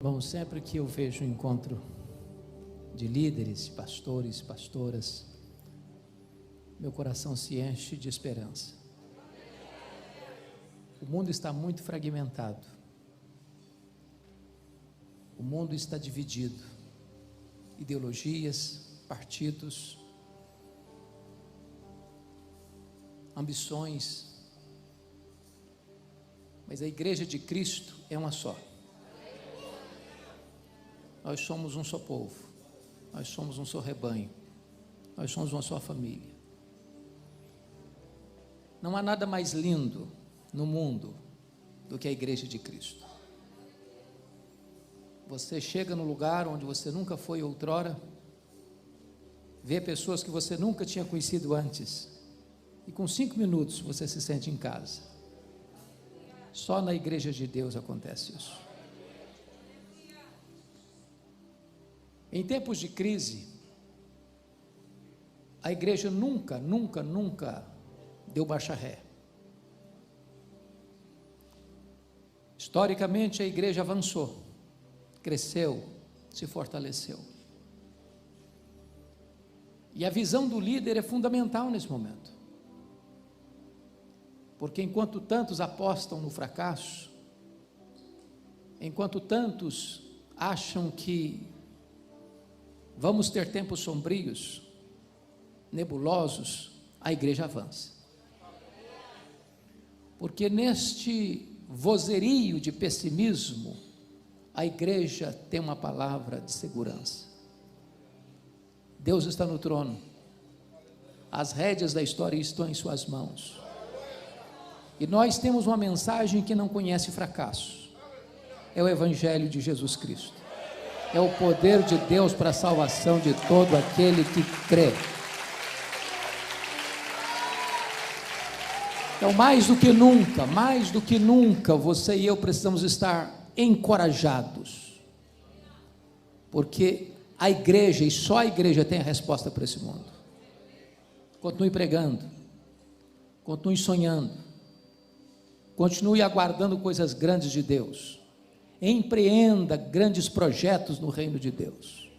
Bom, sempre que eu vejo um encontro de líderes, pastores, pastoras, meu coração se enche de esperança. O mundo está muito fragmentado. O mundo está dividido. Ideologias, partidos, ambições. Mas a igreja de Cristo é uma só. Nós somos um só povo, nós somos um só rebanho, nós somos uma só família. Não há nada mais lindo no mundo do que a igreja de Cristo. Você chega no lugar onde você nunca foi outrora, vê pessoas que você nunca tinha conhecido antes, e com 5 minutos você se sente em casa. Só na igreja de Deus acontece isso. Em tempos de crise, a igreja nunca deu marcha ré. Historicamente, a igreja avançou, cresceu, se fortaleceu. E a visão do líder é fundamental nesse momento. Porque enquanto tantos apostam no fracasso, enquanto tantos acham que vamos ter tempos sombrios, nebulosos, a igreja avança. Porque neste vozerio de pessimismo, a igreja tem uma palavra de segurança. Deus está no trono, as rédeas da história estão em suas mãos, e nós temos uma mensagem que não conhece fracasso, é o Evangelho de Jesus Cristo. É o poder de Deus para a salvação de todo aquele que crê. Então, mais do que nunca, você e eu precisamos estar encorajados, porque a igreja, e só a igreja tem a resposta para esse mundo. Continue pregando, continue sonhando, continue aguardando coisas grandes de Deus. Empreenda grandes projetos no reino de Deus.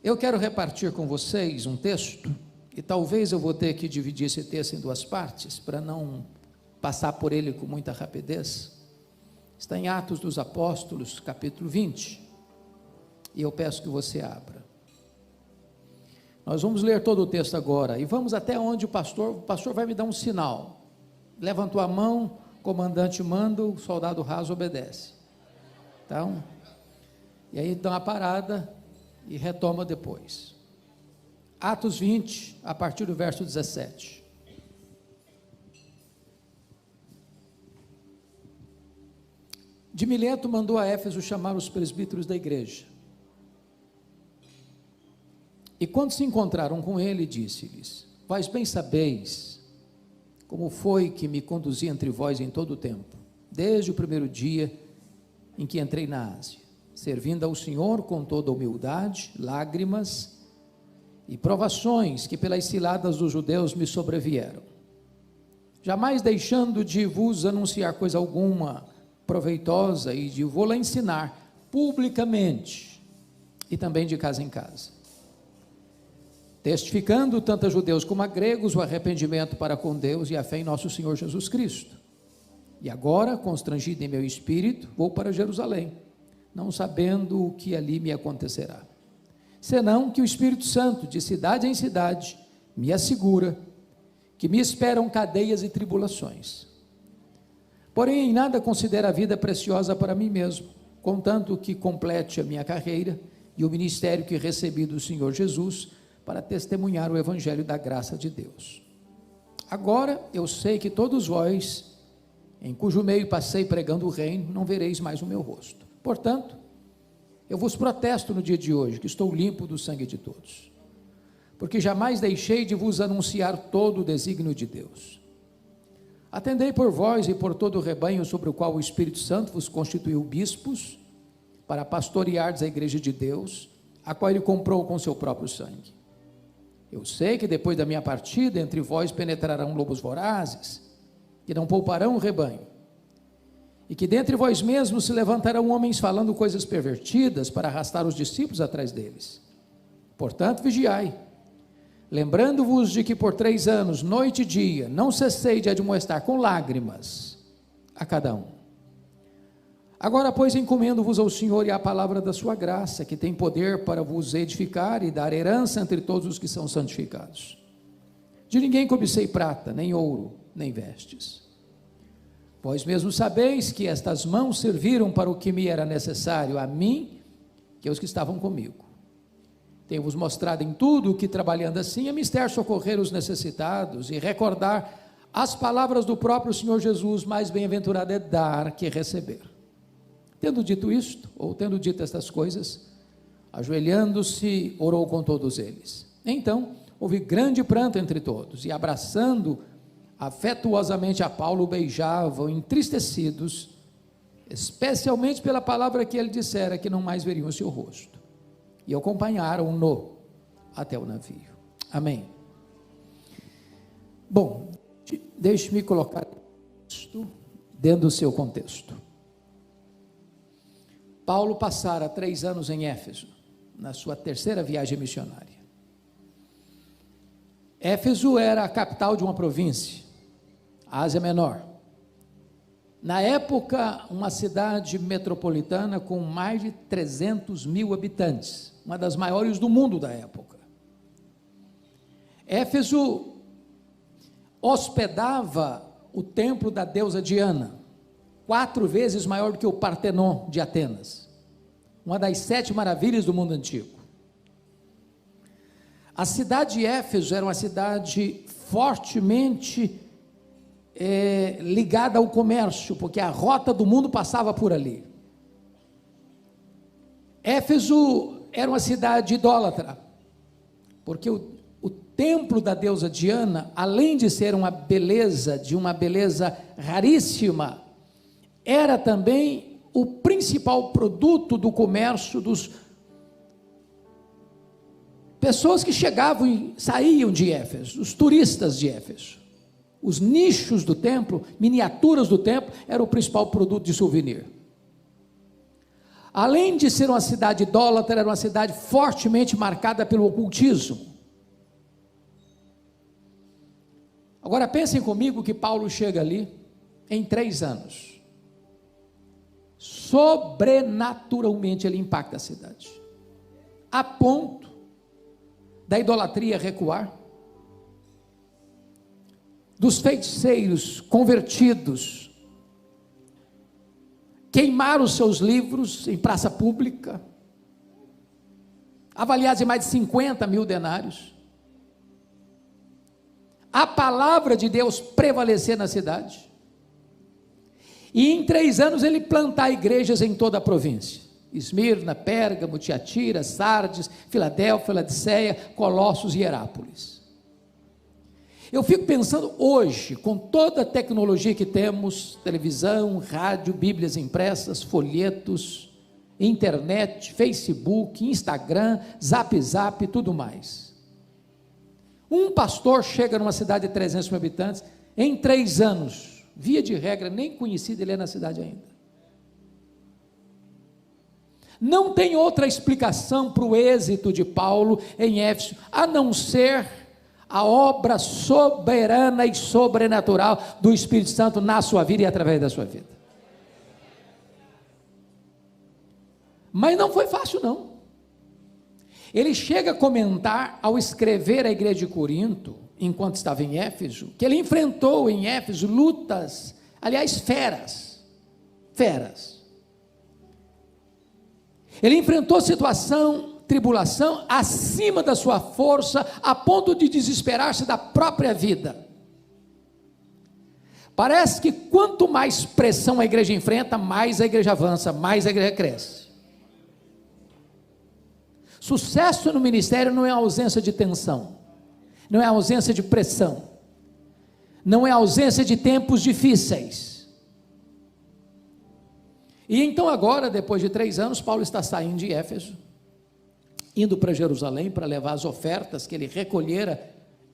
Eu quero repartir com vocês um texto, e talvez eu vou ter que dividir esse texto em 2 partes, para não passar por ele com muita rapidez. Está em Atos dos Apóstolos, capítulo 20, e eu peço que você abra. Nós vamos ler todo o texto agora, e vamos até onde o pastor vai me dar um sinal. Levantou a mão, comandante manda, o soldado raso obedece. Então, e aí dá uma parada e retoma depois. Atos 20, a partir do verso 17. De Mileto mandou a Éfeso chamar os presbíteros da igreja. E quando se encontraram com ele, disse-lhes: vós bem sabeis como foi que me conduzi entre vós em todo o tempo, desde o primeiro dia em que entrei na Ásia, servindo ao Senhor com toda humildade, lágrimas e provações que pelas ciladas dos judeus me sobrevieram, jamais deixando de vos anunciar coisa alguma proveitosa e de vou-la ensinar publicamente e também de casa em casa, testificando tanto a judeus como a gregos o arrependimento para com Deus e a fé em nosso Senhor Jesus Cristo. E agora, constrangido em meu espírito, vou para Jerusalém, não sabendo o que ali me acontecerá, senão que o Espírito Santo, de cidade em cidade, me assegura que me esperam cadeias e tribulações. Porém, em nada considero a vida preciosa para mim mesmo, contanto que complete a minha carreira e o ministério que recebi do Senhor Jesus, para testemunhar o evangelho da graça de Deus. Agora eu sei que todos vós, em cujo meio passei pregando o reino, não vereis mais o meu rosto. Portanto, eu vos protesto no dia de hoje, que estou limpo do sangue de todos, porque jamais deixei de vos anunciar todo o desígnio de Deus. Atendei por vós e por todo o rebanho sobre o qual o Espírito Santo vos constituiu bispos, para pastoreardes a igreja de Deus, a qual ele comprou com seu próprio sangue. Eu sei que depois da minha partida, entre vós penetrarão lobos vorazes, que não pouparão o rebanho. e que dentre vós mesmos se levantarão homens falando coisas pervertidas para arrastar os discípulos atrás deles. Portanto, vigiai, lembrando-vos de que por 3 anos, noite e dia, não cessei de admoestar com lágrimas a cada um. Agora, pois, encomendo-vos ao Senhor e à palavra da sua graça, que tem poder para vos edificar e dar herança entre todos os que são santificados. De ninguém cobicei prata, nem ouro, nem vestes. Vós mesmos sabeis que estas mãos serviram para o que me era necessário, a mim, que aos que estavam comigo. Tenho-vos mostrado em tudo que, trabalhando assim, é mister socorrer os necessitados e recordar as palavras do próprio Senhor Jesus: mais bem-aventurado é dar que receber. Tendo dito isto, ou tendo dito estas coisas, ajoelhando-se, orou com todos eles. Então, houve grande pranto entre todos, e abraçando afetuosamente a Paulo, beijavam, entristecidos, especialmente pela palavra que ele dissera, que não mais veriam o seu rosto, e acompanharam-no até o navio. Amém. Bom, deixe-me colocar isto dentro do seu contexto. Paulo passara 3 anos em Éfeso, na sua 3ª viagem missionária. Éfeso era a capital de uma província, a Ásia Menor. Na época, uma cidade metropolitana com mais de 300 mil habitantes, uma das maiores do mundo da época. Éfeso hospedava o templo da deusa Diana, 4 vezes maior do que o Partenon de Atenas, uma das 7 maravilhas do mundo antigo. A cidade de Éfeso era uma cidade fortemente ligada ao comércio, porque a rota do mundo passava por ali. Éfeso era uma cidade idólatra, porque o templo da deusa Diana, além de ser uma beleza raríssima, era também o principal produto do comércio dos pessoas que chegavam e saíam de Éfeso, os turistas de Éfeso. Os nichos do templo, miniaturas do templo, era o principal produto de souvenir. Além de ser uma cidade idólatra, era uma cidade fortemente marcada pelo ocultismo. Agora pensem comigo que Paulo chega ali em 3 anos. Sobrenaturalmente ele impacta a cidade, a ponto da idolatria recuar, dos feiticeiros convertidos queimaram os seus livros em praça pública, avaliados em mais de 50 mil denários, a palavra de Deus prevalecer na cidade, e em 3 anos ele plantar igrejas em toda a província: Esmirna, Pérgamo, Tiatira, Sardes, Filadélfia, Laodiceia, Colossos e Hierápolis. Eu fico pensando hoje, com toda a tecnologia que temos, televisão, rádio, bíblias impressas, folhetos, internet, Facebook, Instagram, Zap, tudo mais. Um pastor chega numa cidade de 300 mil habitantes, em 3 anos, via de regra, nem conhecido ele é na cidade ainda. Não tem outra explicação para o êxito de Paulo em Éfeso, a não ser a obra soberana e sobrenatural do Espírito Santo na sua vida e através da sua vida. Mas não foi fácil não. Ele chega a comentar, ao escrever à igreja de Corinto, enquanto estava em Éfeso, que ele enfrentou em Éfeso lutas, aliás, feras. Ele enfrentou tribulação acima da sua força, a ponto de desesperar-se da própria vida. Parece que quanto mais pressão a igreja enfrenta, mais a igreja avança, mais a igreja cresce. Sucesso no ministério não é ausência de tensão, não é ausência de pressão, não é ausência de tempos difíceis. E então agora, depois de 3 anos, Paulo está saindo de Éfeso, indo para Jerusalém para levar as ofertas que ele recolhera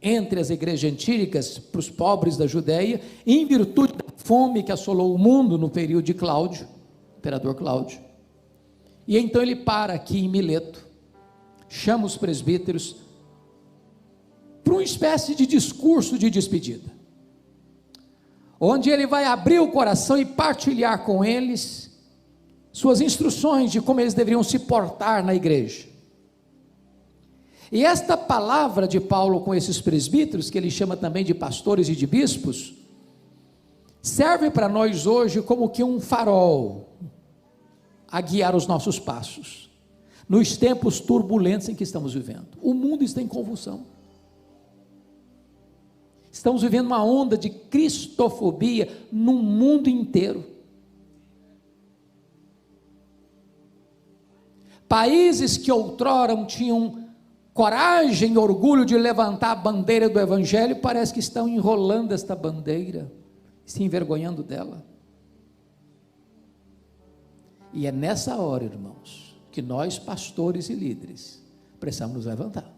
entre as igrejas antigas para os pobres da Judéia, em virtude da fome que assolou o mundo no período de Cláudio, imperador Cláudio. E então ele para aqui em Mileto, chama os presbíteros para uma espécie de discurso de despedida, onde ele vai abrir o coração e partilhar com eles suas instruções de como eles deveriam se portar na igreja. E esta palavra de Paulo com esses presbíteros, que ele chama também de pastores e de bispos, serve para nós hoje como que um farol a guiar os nossos passos, nos tempos turbulentos em que estamos vivendo. O mundo está em convulsão, estamos vivendo uma onda de cristofobia no mundo inteiro. Países que outrora tinham coragem e orgulho de levantar a bandeira do evangelho, parece que estão enrolando esta bandeira, se envergonhando dela. E é nessa hora, irmãos, que nós, pastores e líderes, precisamos nos levantar.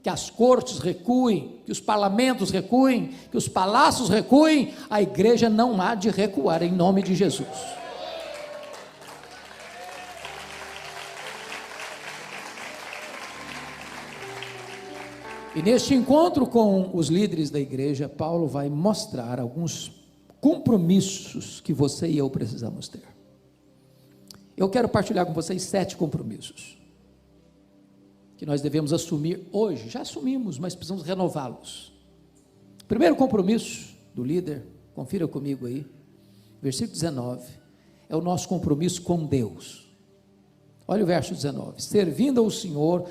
Que as cortes recuem, que os parlamentos recuem, que os palácios recuem, a igreja não há de recuar, em nome de Jesus. E neste encontro com os líderes da igreja, Paulo vai mostrar alguns compromissos que você e eu precisamos ter. Eu quero partilhar com vocês 7 compromissos que nós devemos assumir hoje. Já assumimos, mas precisamos renová-los. Primeiro compromisso do líder, confira comigo aí, versículo 19, é o nosso compromisso com Deus. Olha o verso 19: servindo ao Senhor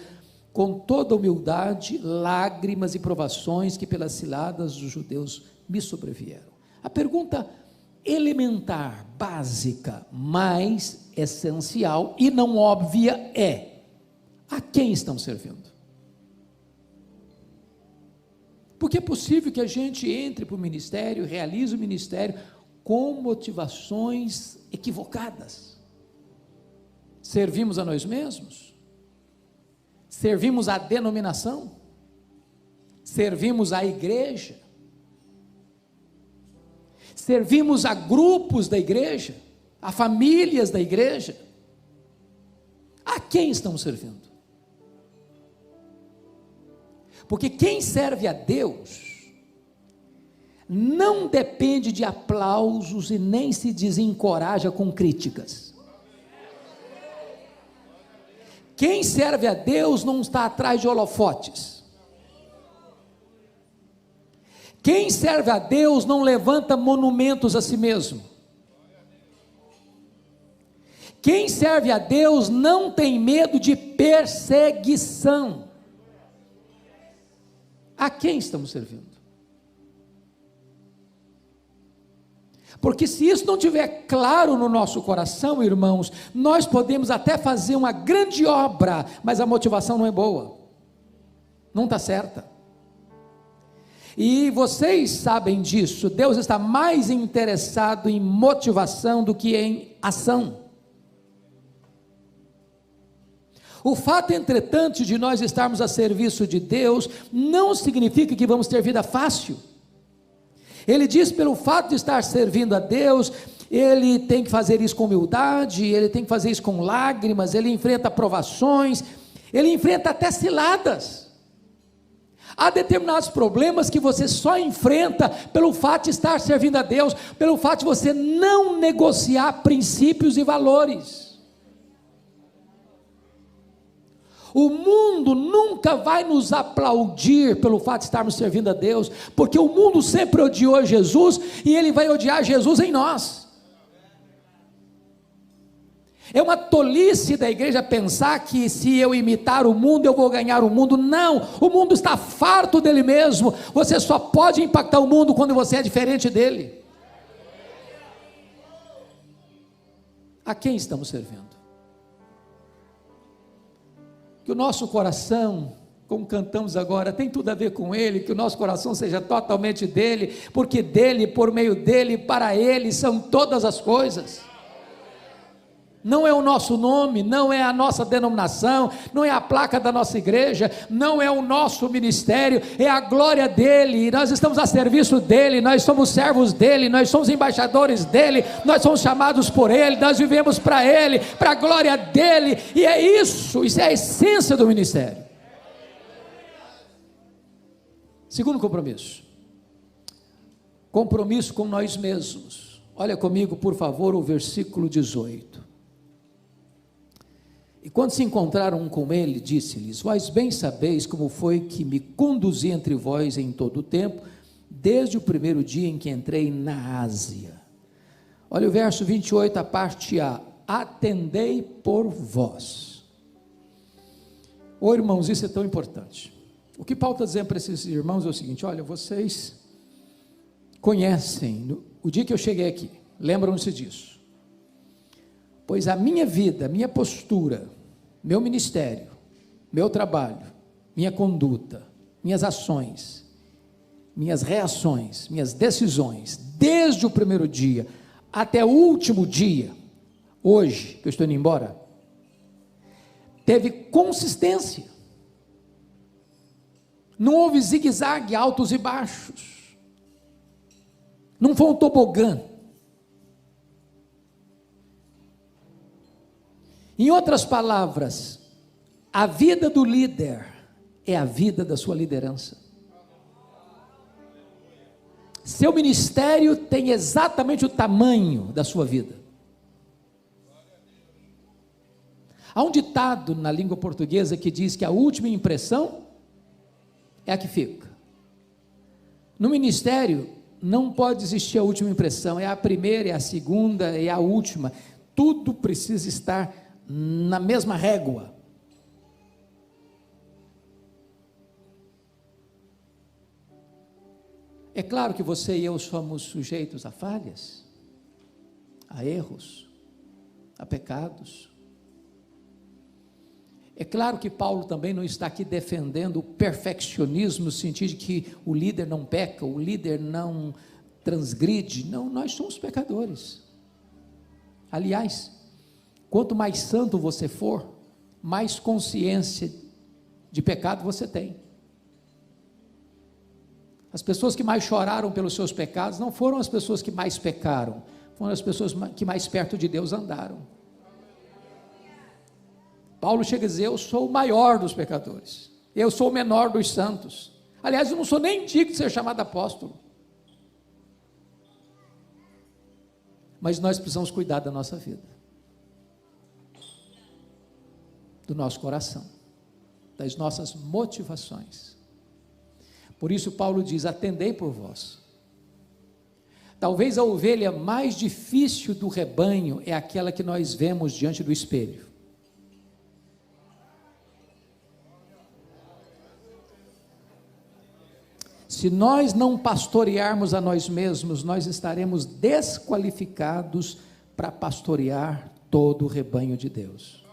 com toda humildade, lágrimas e provações que pelas ciladas dos judeus me sobrevieram. A pergunta elementar, básica, mais essencial e não óbvia é: a quem estão servindo? Porque é possível que a gente entre para o ministério, realize o ministério com motivações equivocadas. Servimos a nós mesmos? Servimos a denominação? Servimos a igreja? Servimos a grupos da igreja? A famílias da igreja? A quem estamos servindo? Porque quem serve a Deus não depende de aplausos e nem se desencoraja com críticas. Quem serve a Deus não está atrás de holofotes. Quem serve a Deus não levanta monumentos a si mesmo. Quem serve a Deus não tem medo de perseguição. A quem estamos servindo? Porque se isso não estiver claro no nosso coração, irmãos, nós podemos até fazer uma grande obra, mas a motivação não é boa, não está certa. E vocês sabem disso, Deus está mais interessado em motivação do que em ação. O fato, entretanto, de nós estarmos a serviço de Deus, não significa que vamos ter vida fácil. Ele diz, pelo fato de estar servindo a Deus, ele tem que fazer isso com humildade, ele tem que fazer isso com lágrimas, ele enfrenta provações, ele enfrenta até ciladas. Há determinados problemas que você só enfrenta pelo fato de estar servindo a Deus, pelo fato de você não negociar princípios e valores. O mundo nunca vai nos aplaudir pelo fato de estarmos servindo a Deus, porque o mundo sempre odiou Jesus, e ele vai odiar Jesus em nós. É uma tolice da igreja pensar que se eu imitar o mundo, eu vou ganhar o mundo. Não, o mundo está farto dele mesmo, você só pode impactar o mundo quando você é diferente dele. A quem estamos servindo? Que o nosso coração, como cantamos agora, tem tudo a ver com Ele, que o nosso coração seja totalmente dEle, porque dEle, por meio dEle, para Ele, são todas as coisas. não é o nosso nome, não é a nossa denominação, não é a placa da nossa igreja, não é o nosso ministério, é a glória dele, nós estamos a serviço dele, nós somos servos dele, nós somos embaixadores dele, nós somos chamados por ele, nós vivemos para ele, para a glória dele, e é isso é a essência do ministério. Segundo compromisso com nós mesmos. Olha comigo, por favor, o versículo 18. E quando se encontraram com ele, disse-lhes: vós bem sabeis como foi que me conduzi entre vós em todo o tempo, desde o primeiro dia em que entrei na Ásia. Olha o verso 28, a parte A: atendei por vós. Ô irmãos, isso é tão importante. O que Paulo está dizendo para esses irmãos é o seguinte: olha, vocês conhecem o dia que eu cheguei aqui, lembram-se disso, pois a minha vida, minha postura, meu ministério, meu trabalho, minha conduta, minhas ações, minhas reações, minhas decisões, desde o primeiro dia até o último dia, hoje que eu estou indo embora, teve consistência, não houve zigue-zague, altos e baixos, não foi um tobogã. Em outras palavras, a vida do líder é a vida da sua liderança. Seu ministério tem exatamente o tamanho da sua vida. Há um ditado na língua portuguesa que diz que a última impressão é a que fica. No ministério não pode existir a última impressão, é a primeira, é a segunda, é a última. Tudo precisa estar na mesma régua. É claro que você e eu somos sujeitos a falhas, a erros, a pecados. É claro que Paulo também não está aqui defendendo o perfeccionismo, no sentido de que o líder não peca, o líder não transgride. Não, nós somos pecadores. Aliás, quanto mais santo você for, mais consciência de pecado você tem. As pessoas que mais choraram pelos seus pecados não foram as pessoas que mais pecaram, foram as pessoas que mais perto de Deus andaram. Paulo chega a dizer: eu sou o maior dos pecadores, eu sou o menor dos santos. Aliás, eu não sou nem digno de ser chamado apóstolo. Mas nós precisamos cuidar da nossa vida, do nosso coração, das nossas motivações. Por isso Paulo diz: atendei por vós. Talvez a ovelha mais difícil do rebanho é aquela que nós vemos diante do espelho. Se nós não pastorearmos a nós mesmos, nós estaremos desqualificados para pastorear todo o rebanho de Deus.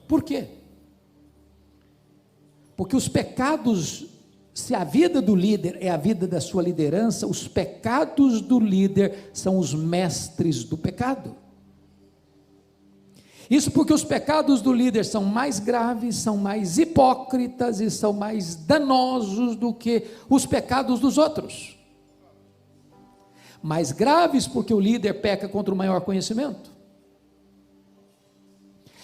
Por quê? Porque os pecados, se a vida do líder é a vida da sua liderança, os pecados do líder são os mestres do pecado. Isso porque os pecados do líder são mais graves, são mais hipócritas e são mais danosos do que os pecados dos outros. Mais graves porque o líder peca contra o maior conhecimento.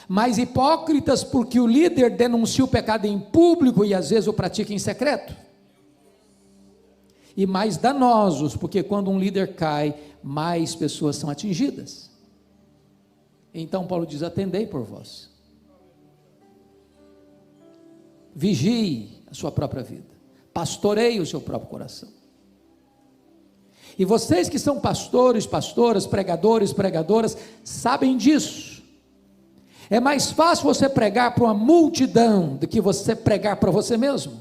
Mais hipócritas porque o líder denuncia o pecado em público e às vezes o pratica em secreto. E mais danosos porque quando um líder cai, mais pessoas são atingidas. Então Paulo diz: atendei por vós. Vigie a sua própria vida, pastoreie o seu próprio coração. E vocês que são pastores, pastoras, pregadores, pregadoras, sabem disso. É mais fácil você pregar para uma multidão do que você pregar para você mesmo.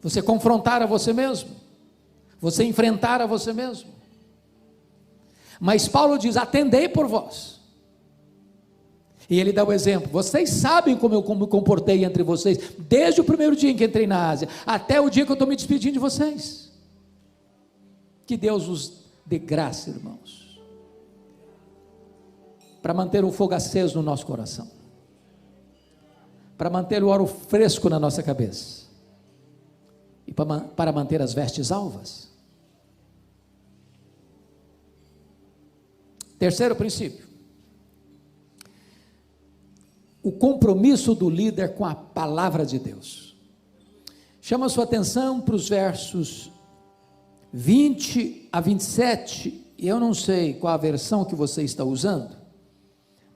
Você confrontar a você mesmo, você enfrentar a você mesmo. Mas Paulo diz: atendei por vós. E ele dá o exemplo: vocês sabem como eu me comportei entre vocês, desde o primeiro dia em que entrei na Ásia, até o dia que eu estou me despedindo de vocês. Que Deus os dê graça, irmãos, para manter o fogo aceso no nosso coração, para manter o óleo fresco na nossa cabeça, e para manter as vestes alvas. Terceiro princípio: o compromisso do líder com a palavra de Deus. Chama a sua atenção para os versos 20 a 27, e eu não sei qual a versão que você está usando,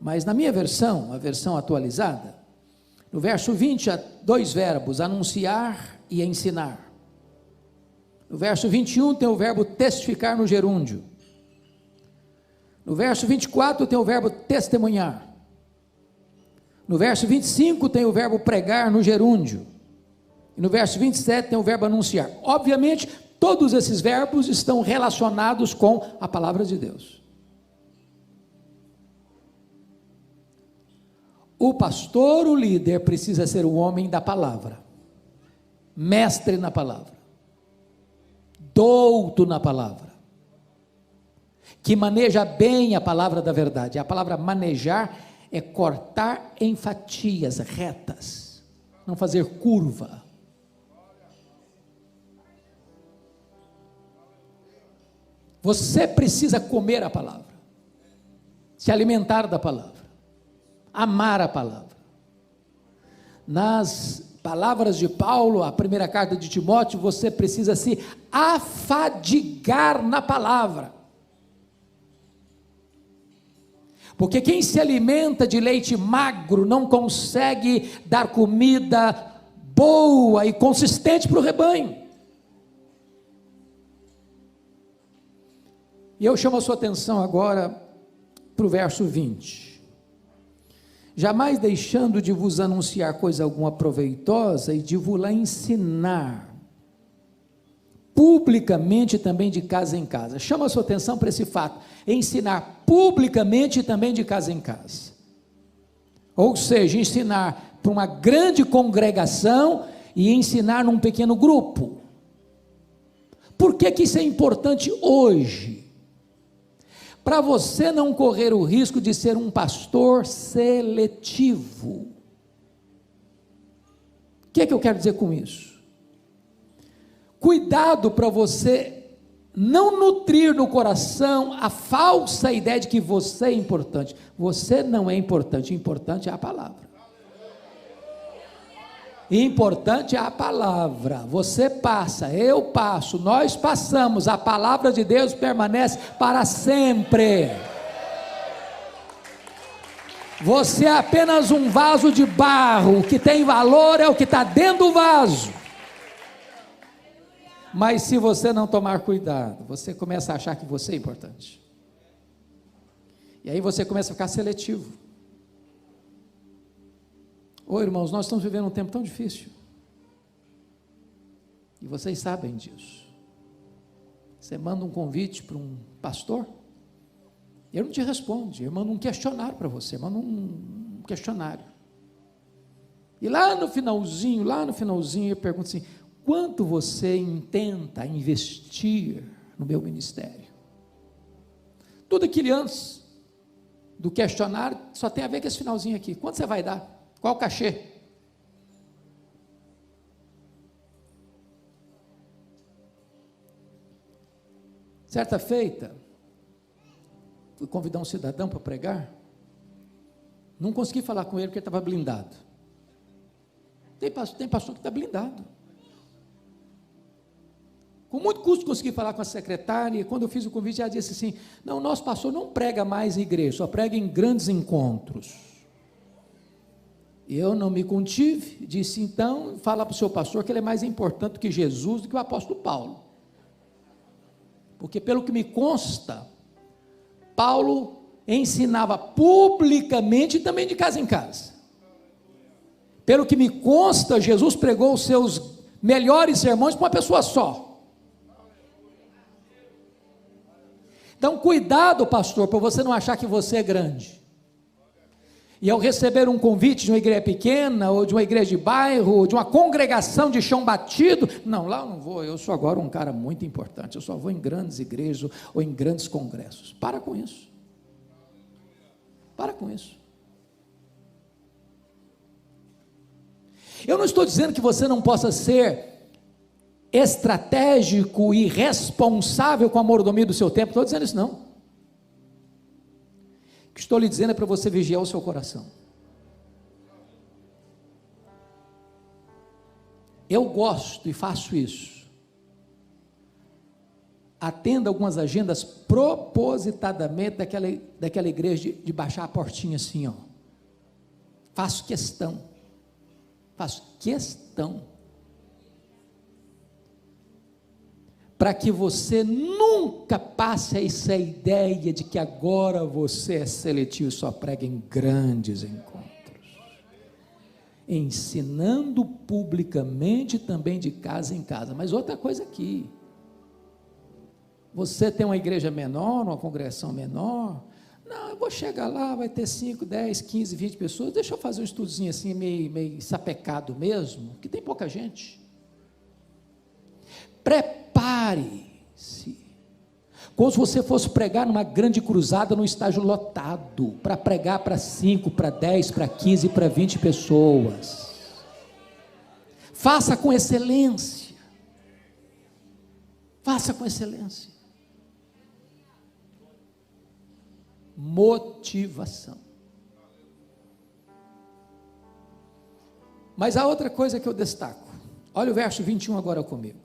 mas na minha versão, a versão atualizada, no verso 20 há dois verbos, anunciar e ensinar. No verso 21 tem o verbo testificar no gerúndio. No verso 24 tem o verbo testemunhar. No verso 25 tem o verbo pregar no gerúndio. E no verso 27 tem o verbo anunciar. Obviamente, todos esses verbos estão relacionados com a palavra de Deus. O pastor, o líder, precisa ser o homem da palavra, mestre na palavra, douto na palavra, que maneja bem a palavra da verdade. A palavra manejar é cortar em fatias retas, não fazer curva. Você precisa comer a palavra, se alimentar da palavra, amar a palavra. Nas palavras de Paulo, a primeira carta de Timóteo, você precisa se afadigar na palavra. Porque quem se alimenta de leite magro não consegue dar comida boa e consistente para o rebanho. E eu chamo a sua atenção agora para o verso 20. Jamais deixando de vos anunciar coisa alguma proveitosa e de vos lá ensinar, publicamente também de casa em casa. Chama a sua atenção para esse fato, ensinar publicamente também de casa em casa. Ou seja, ensinar para uma grande congregação e ensinar num pequeno grupo. Por que que isso é importante hoje? Para você não correr o risco de ser um pastor seletivo. O que é que eu quero dizer com isso? Cuidado para você não nutrir no coração a falsa ideia de que você é importante. Você não é importante, importante é a palavra. Importante é a palavra. Você passa, eu passo, nós passamos, a palavra de Deus permanece para sempre. Você é apenas um vaso de barro, o que tem valor é o que está dentro do vaso. Mas se você não tomar cuidado, você começa a achar que você é importante. E aí você começa a ficar seletivo. Ô irmãos, nós estamos vivendo um tempo tão difícil. E vocês sabem disso. Você manda um convite para um pastor, ele não te responde, ele manda um questionário para você, manda um questionário. E lá no finalzinho, ele pergunta assim: quanto você intenta investir no meu ministério? Tudo aquilo antes do questionário só tem a ver com esse finalzinho aqui. Quanto você vai dar? Qual o cachê? Certa feita, fui convidar um cidadão para pregar, não consegui falar com ele porque ele estava blindado. Tem pastor que está blindado. Com muito custo consegui falar com a secretária, e quando eu fiz o convite, ela disse assim: não, nosso pastor não prega mais em igreja, só prega em grandes encontros. Eu não me contive, disse: então, fala para o seu pastor que ele é mais importante do que Jesus, do que o apóstolo Paulo. Porque pelo que me consta, Paulo ensinava publicamente e também de casa em casa. Pelo que me consta, Jesus pregou os seus melhores sermões para uma pessoa só. Então cuidado, pastor, para você não achar que você é grande. E ao receber um convite de uma igreja pequena, ou de uma igreja de bairro, ou de uma congregação de chão batido, não, lá eu não vou, eu sou agora um cara muito importante, eu só vou em grandes igrejas, ou em grandes congressos. Para com isso. Para com isso. Eu não estou dizendo que você não possa ser estratégico e responsável com a mordomia do seu tempo, não estou dizendo isso não. O que estou lhe dizendo é para você vigiar o seu coração. Eu gosto e faço isso. Atendo algumas agendas propositadamente daquela igreja de baixar a portinha assim, ó. Faço questão, para que você nunca passe essa ideia de que agora você é seletivo e só prega em grandes encontros, ensinando publicamente também de casa em casa. Mas outra coisa aqui, você tem uma igreja menor, uma congregação menor, não, eu vou chegar lá, vai ter 5, 10, 15, 20 pessoas, deixa eu fazer um estudozinho assim, meio sapecado mesmo, que tem pouca gente. Prepare-se, como se você fosse pregar numa grande cruzada, num estágio lotado, para pregar para 5, para 10, para 15, para 20 pessoas. Faça com excelência. Faça com excelência. Motivação. Mas há outra coisa que eu destaco. Olha o verso 21 agora comigo.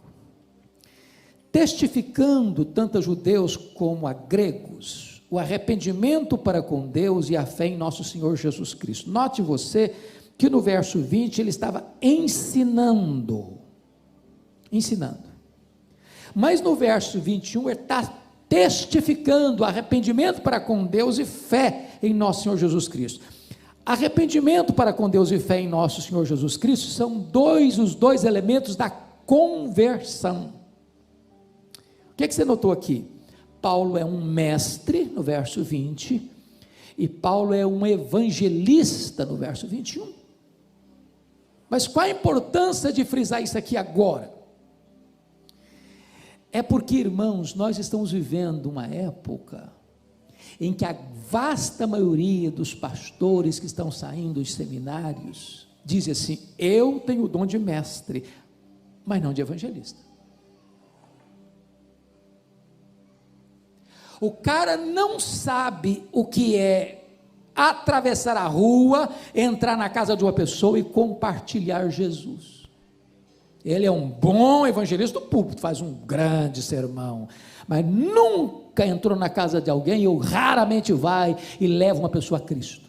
Testificando tanto a judeus como a gregos, o arrependimento para com Deus e a fé em nosso Senhor Jesus Cristo. Note você que no verso 20 ele estava ensinando. Mas no verso 21 ele está testificando arrependimento para com Deus e fé em nosso Senhor Jesus Cristo. Arrependimento para com Deus e fé em nosso Senhor Jesus Cristo são os dois elementos da conversão. O que você notou aqui? Paulo é um mestre, no verso 20, e Paulo é um evangelista, no verso 21. Mas qual a importância de frisar isso aqui agora? É porque, irmãos, nós estamos vivendo uma época em que a vasta maioria dos pastores que estão saindo dos seminários dizem assim: eu tenho o dom de mestre, mas não de evangelista. O cara não sabe o que é atravessar a rua, entrar na casa de uma pessoa e compartilhar Jesus. Ele é um bom evangelista do púlpito, faz um grande sermão, mas nunca entrou na casa de alguém, ou raramente vai e leva uma pessoa a Cristo.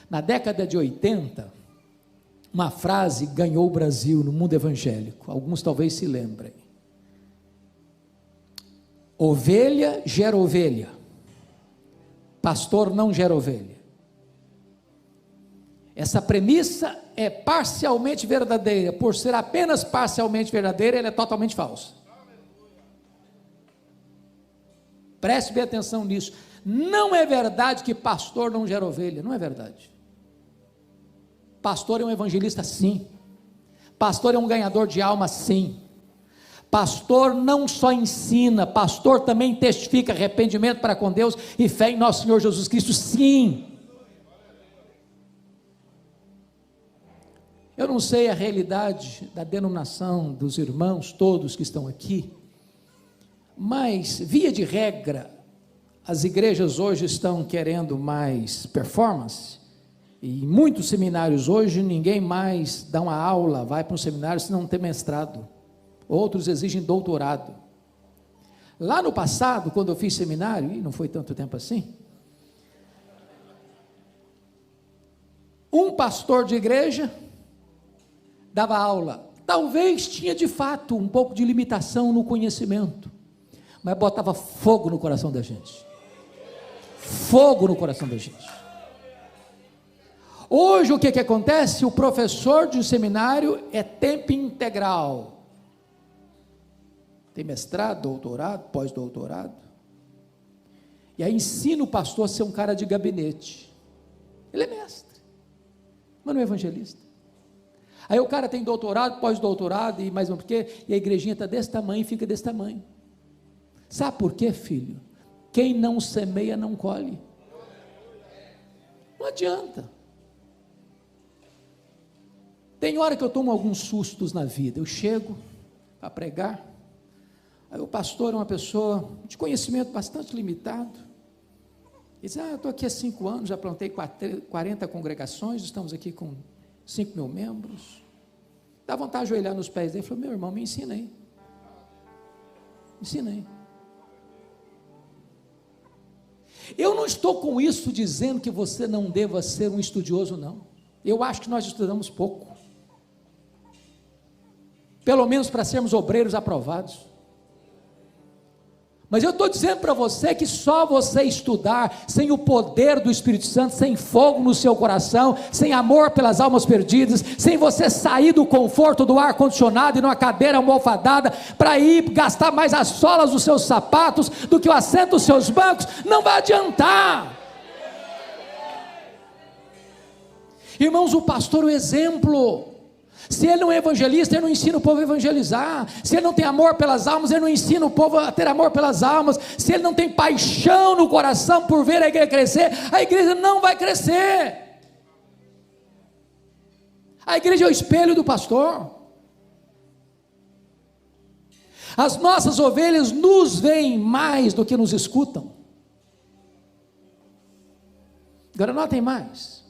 Na década de 80, uma frase ganhou o Brasil no mundo evangélico, alguns talvez se lembrem: ovelha gera ovelha, pastor não gera ovelha. Essa premissa é parcialmente verdadeira. Por ser apenas parcialmente verdadeira, ela é totalmente falsa. Preste bem atenção nisso. Não é verdade que pastor não gera ovelha, não é verdade. Pastor é um evangelista, sim. Pastor é um ganhador de alma, sim. Pastor não só ensina, pastor também testifica arrependimento para com Deus e fé em nosso Senhor Jesus Cristo, sim. Eu não sei a realidade da denominação dos irmãos todos que estão aqui, mas via de regra, as igrejas hoje estão querendo mais performance, e em muitos seminários hoje ninguém mais dá uma aula, vai para um seminário se não tem mestrado, outros exigem doutorado. Lá no passado, quando eu fiz seminário, e não foi tanto tempo assim, um pastor de igreja dava aula, talvez tinha de fato um pouco de limitação no conhecimento, mas botava fogo no coração da gente, fogo no coração da gente. Hoje o que acontece? O professor de um seminário é tempo integral, tem mestrado, doutorado, pós-doutorado, e aí ensina o pastor a ser um cara de gabinete. Ele é mestre, mas não é evangelista. Aí o cara tem doutorado, pós-doutorado e mais um porquê, e a igrejinha está desse tamanho e fica desse tamanho. Sabe por quê, filho? Quem não semeia não colhe. Não adianta. Tem hora que eu tomo alguns sustos na vida. Eu chego para pregar, aí o pastor é uma pessoa de conhecimento bastante limitado. Ele diz: eu estou aqui há 5 anos, já plantei 40 congregações, estamos aqui com 5 mil membros. Dá vontade de ajoelhar nos pés dele. Ele falou: meu irmão, me ensina aí. Ensina aí. Eu não estou com isso dizendo que você não deva ser um estudioso, não. Eu acho que nós estudamos pouco. Pelo menos para sermos obreiros aprovados. Mas eu estou dizendo para você que só você estudar, sem o poder do Espírito Santo, sem fogo no seu coração, sem amor pelas almas perdidas, sem você sair do conforto do ar-condicionado e numa cadeira almofadada, para ir gastar mais as solas dos seus sapatos, do que o assento dos seus bancos, não vai adiantar. Irmãos, o pastor é o exemplo. Se ele não é evangelista, ele não ensina o povo a evangelizar. Se ele não tem amor pelas almas, ele não ensina o povo a ter amor pelas almas. Se ele não tem paixão no coração por ver a igreja crescer, a igreja não vai crescer. A igreja é o espelho do pastor. As nossas ovelhas nos veem mais do que nos escutam. Agora notem mais.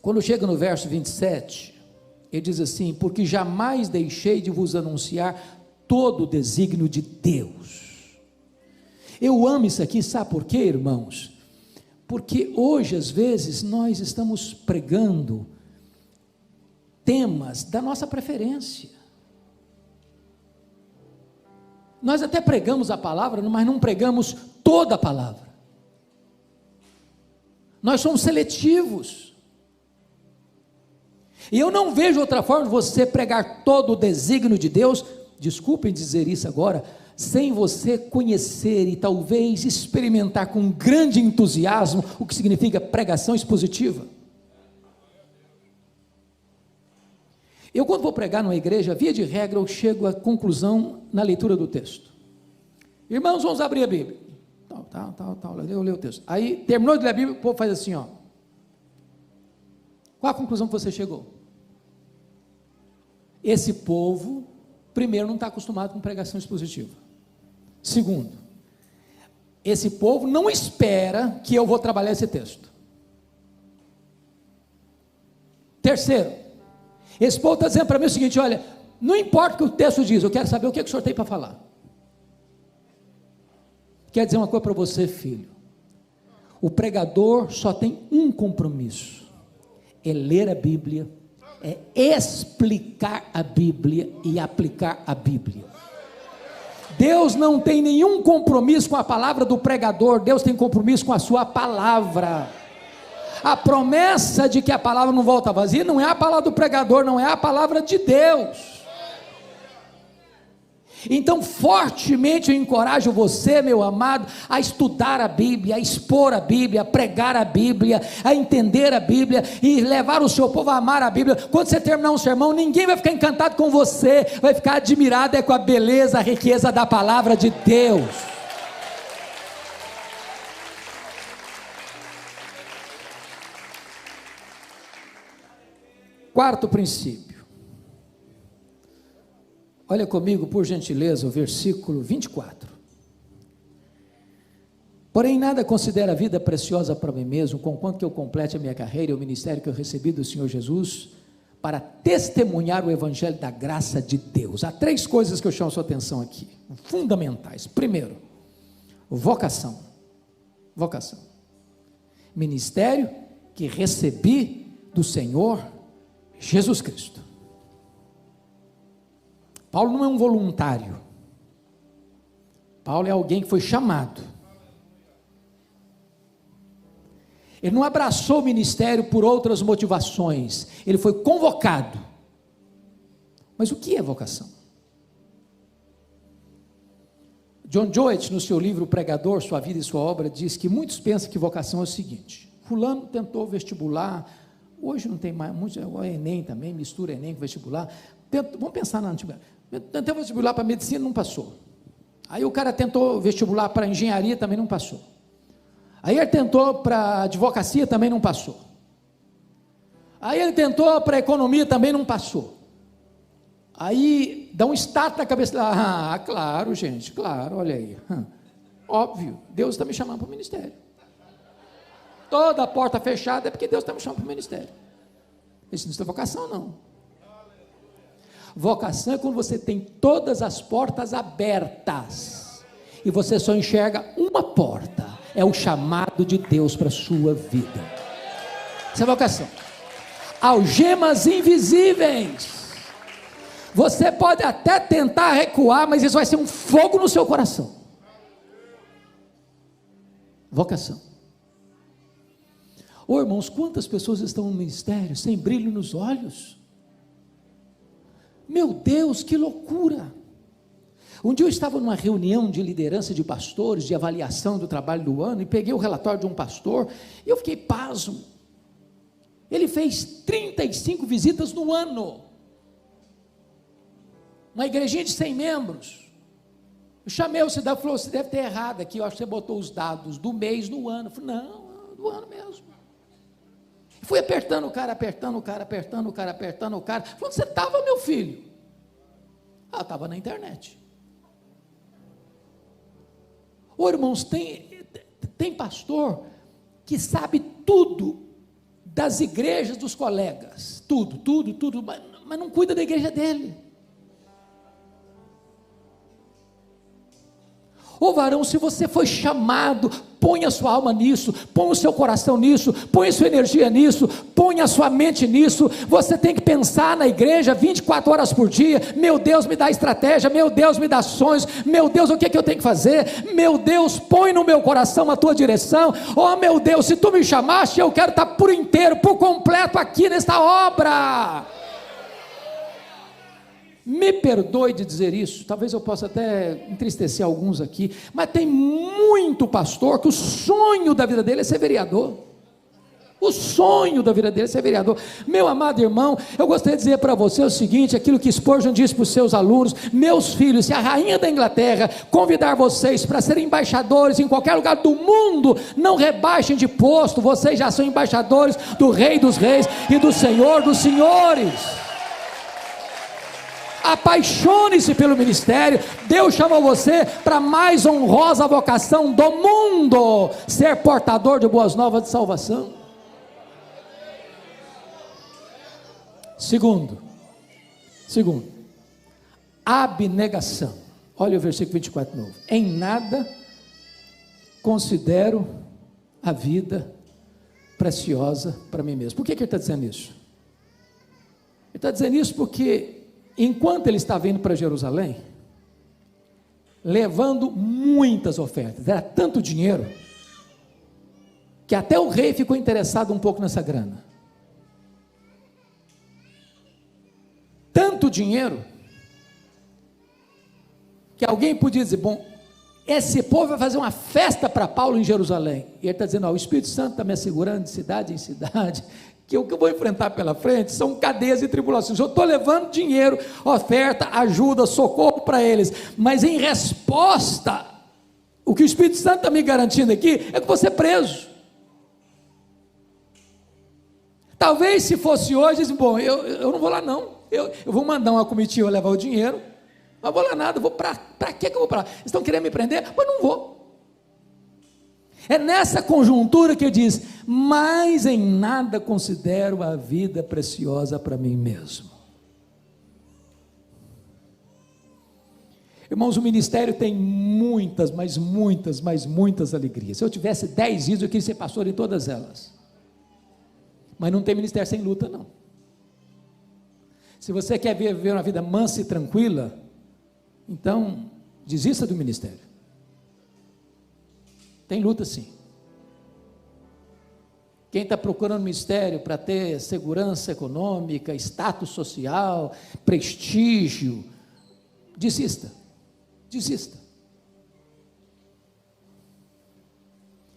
Quando chega no verso 27, ele diz assim: porque jamais deixei de vos anunciar todo o desígnio de Deus. Eu amo isso aqui, sabe por quê, irmãos? Porque hoje, às vezes, nós estamos pregando temas da nossa preferência. Nós até pregamos a palavra, mas não pregamos toda a palavra. Nós somos seletivos. E eu não vejo outra forma de você pregar todo o desígnio de Deus, desculpem dizer isso agora, sem você conhecer e talvez experimentar com grande entusiasmo o que significa pregação expositiva. Eu, quando vou pregar numa igreja, via de regra, eu chego à conclusão na leitura do texto. Irmãos, vamos abrir a Bíblia. Eu leio o texto. Aí, terminou de ler a Bíblia, o povo faz assim, ó. Qual a conclusão que você chegou? Esse povo, primeiro, não está acostumado com pregação expositiva. Segundo, esse povo não espera que eu vou trabalhar esse texto. Terceiro, esse povo está dizendo para mim o seguinte: olha, não importa o que o texto diz, eu quero saber o que o senhor tem para falar. Quer dizer uma coisa para você, filho: o pregador só tem um compromisso, é ler a Bíblia, é explicar a Bíblia e aplicar a Bíblia. Deus não tem nenhum compromisso com a palavra do pregador, Deus tem compromisso com a sua palavra. A promessa de que a palavra não volta vazia não é a palavra do pregador, não é a palavra de Deus. Então, fortemente eu encorajo você, meu amado, a estudar a Bíblia, a expor a Bíblia, a pregar a Bíblia, a entender a Bíblia e levar o seu povo a amar a Bíblia. Quando você terminar um sermão, ninguém vai ficar encantado com você, vai ficar admirado com a beleza, a riqueza da palavra de Deus. Quarto princípio. Olha comigo, por gentileza, o versículo 24. Porém, nada considero a vida preciosa para mim mesmo, conquanto que eu complete a minha carreira e o ministério que eu recebi do Senhor Jesus, para testemunhar o evangelho da graça de Deus. Há 3 coisas que eu chamo a sua atenção aqui, fundamentais. Primeiro, vocação. Vocação. Ministério que recebi do Senhor Jesus Cristo. Paulo não é um voluntário. Paulo é alguém que foi chamado. Ele não abraçou o ministério por outras motivações. Ele foi convocado. Mas o que é vocação? John Joyce, no seu livro Pregador, Sua Vida e Sua Obra, diz que muitos pensam que vocação é o seguinte: fulano tentou vestibular, hoje não tem mais, muito, é o Enem também, mistura Enem com vestibular. Vamos pensar na antiga. Tentei vestibular para medicina, não passou. Aí o cara tentou vestibular para engenharia, também não passou. Aí ele tentou para advocacia, também não passou. Aí ele tentou para economia, também não passou. Aí dá um start na cabeça, claro, gente, claro, olha aí. Óbvio, Deus está me chamando para o ministério. Toda a porta fechada é porque Deus está me chamando para o ministério. Isso não é vocação, não. Vocação é quando você tem todas as portas abertas e você só enxerga uma porta. É o chamado de Deus para a sua vida. Isso é vocação. Algemas invisíveis. Você pode até tentar recuar, mas isso vai ser um fogo no seu coração. Vocação. Ô irmãos, quantas pessoas estão no ministério sem brilho nos olhos? Meu Deus, que loucura! Um dia eu estava numa reunião de liderança de pastores, de avaliação do trabalho do ano, e peguei o relatório de um pastor, e eu fiquei pasmo. Ele fez 35 visitas no ano. Uma igrejinha de 100 membros. Eu chamei o cidadão e falou, você deve ter errado aqui, eu acho que você botou os dados do mês no ano. Eu falei, não, do ano mesmo. Fui apertando o cara. Falou, onde você estava, meu filho? Eu estava na internet. Ô irmãos, tem pastor que sabe tudo das igrejas dos colegas, tudo, mas não cuida da igreja dele. Ô varão, se você foi chamado, põe a sua alma nisso, põe o seu coração nisso, põe a sua energia nisso, põe a sua mente nisso. Você tem que pensar na igreja 24 horas por dia. Meu Deus, me dá estratégia, meu Deus, me dá sonhos, meu Deus, o que é que eu tenho que fazer? Meu Deus, põe no meu coração a tua direção. Oh meu Deus, se tu me chamaste, eu quero estar por inteiro, por completo aqui nesta obra. Me perdoe de dizer isso, talvez eu possa até entristecer alguns aqui, mas tem muito pastor que o sonho da vida dele é ser vereador. O sonho da vida dele é ser vereador. Meu amado irmão, eu gostaria de dizer para você o seguinte, aquilo que Spurgeon disse para os seus alunos: meus filhos, se a rainha da Inglaterra convidar vocês para serem embaixadores em qualquer lugar do mundo, não rebaixem de posto, vocês já são embaixadores do Rei dos Reis e do Senhor dos Senhores. Apaixone-se pelo ministério. Deus chamou você para a mais honrosa vocação do mundo, ser portador de boas novas de salvação. Segundo, abnegação. Olha o versículo 24 novo. Em nada considero a vida preciosa para mim mesmo. Por que ele está dizendo isso? Ele está dizendo isso porque enquanto ele estava indo para Jerusalém, levando muitas ofertas, era tanto dinheiro, que até o rei ficou interessado um pouco nessa grana. Tanto dinheiro, que alguém podia dizer, bom, esse povo vai fazer uma festa para Paulo em Jerusalém, e ele está dizendo, o Espírito Santo está me assegurando de cidade em cidade, que o que eu vou enfrentar pela frente são cadeias e tribulações. Eu estou levando dinheiro, oferta, ajuda, socorro para eles, mas em resposta, o que o Espírito Santo está me garantindo aqui é que vou ser preso. Talvez se fosse hoje, bom, eu não vou lá não, eu vou mandar uma comitiva levar o dinheiro, não vou lá nada, para que eu vou para lá? Estão querendo me prender? Mas não vou. É nessa conjuntura que ele diz, mas em nada considero a vida preciosa para mim mesmo. Irmãos, o ministério tem muitas alegrias. Se eu tivesse 10 vidas, eu queria ser pastor em todas elas. Mas não tem ministério sem luta, não. Se você quer viver uma vida mansa e tranquila, então desista do ministério. Tem luta sim. Quem está procurando ministério para ter segurança econômica, status social, prestígio, desista.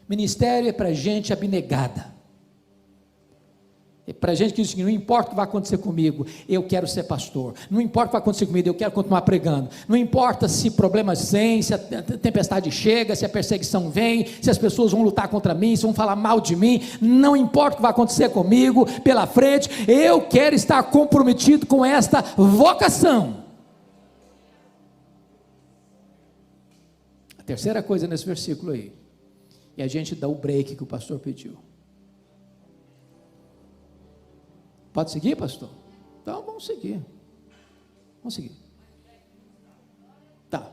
Ministério é para gente abnegada, Para a gente que diz que não importa o que vai acontecer comigo, eu quero ser pastor. Não importa o que vai acontecer comigo, eu quero continuar pregando. Não importa se problemas vêm, se a tempestade chega, se a perseguição vem, se as pessoas vão lutar contra mim, se vão falar mal de mim. Não importa o que vai acontecer comigo pela frente, eu quero estar comprometido com esta vocação. A terceira coisa nesse versículo aí, e a gente dá o break que o pastor pediu. Pode seguir, pastor? Então vamos seguir. Vamos seguir. Tá.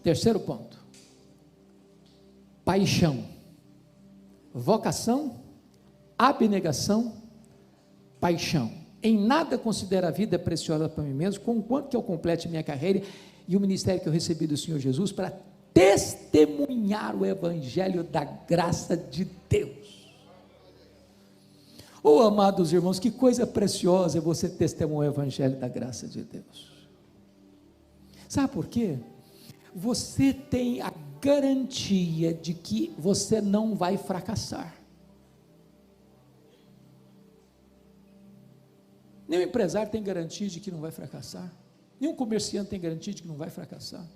Terceiro ponto. Paixão. Vocação, abnegação, paixão. Em nada considero a vida preciosa para mim mesmo, conquanto que eu complete minha carreira e o ministério que eu recebi do Senhor Jesus para testemunhar o evangelho da graça de Deus. Oh, amados irmãos, que coisa preciosa é você testemunhar o evangelho da graça de Deus. Sabe por quê? Você tem a garantia de que você não vai fracassar. Nenhum empresário tem garantia de que não vai fracassar. Nenhum comerciante tem garantia de que não vai fracassar.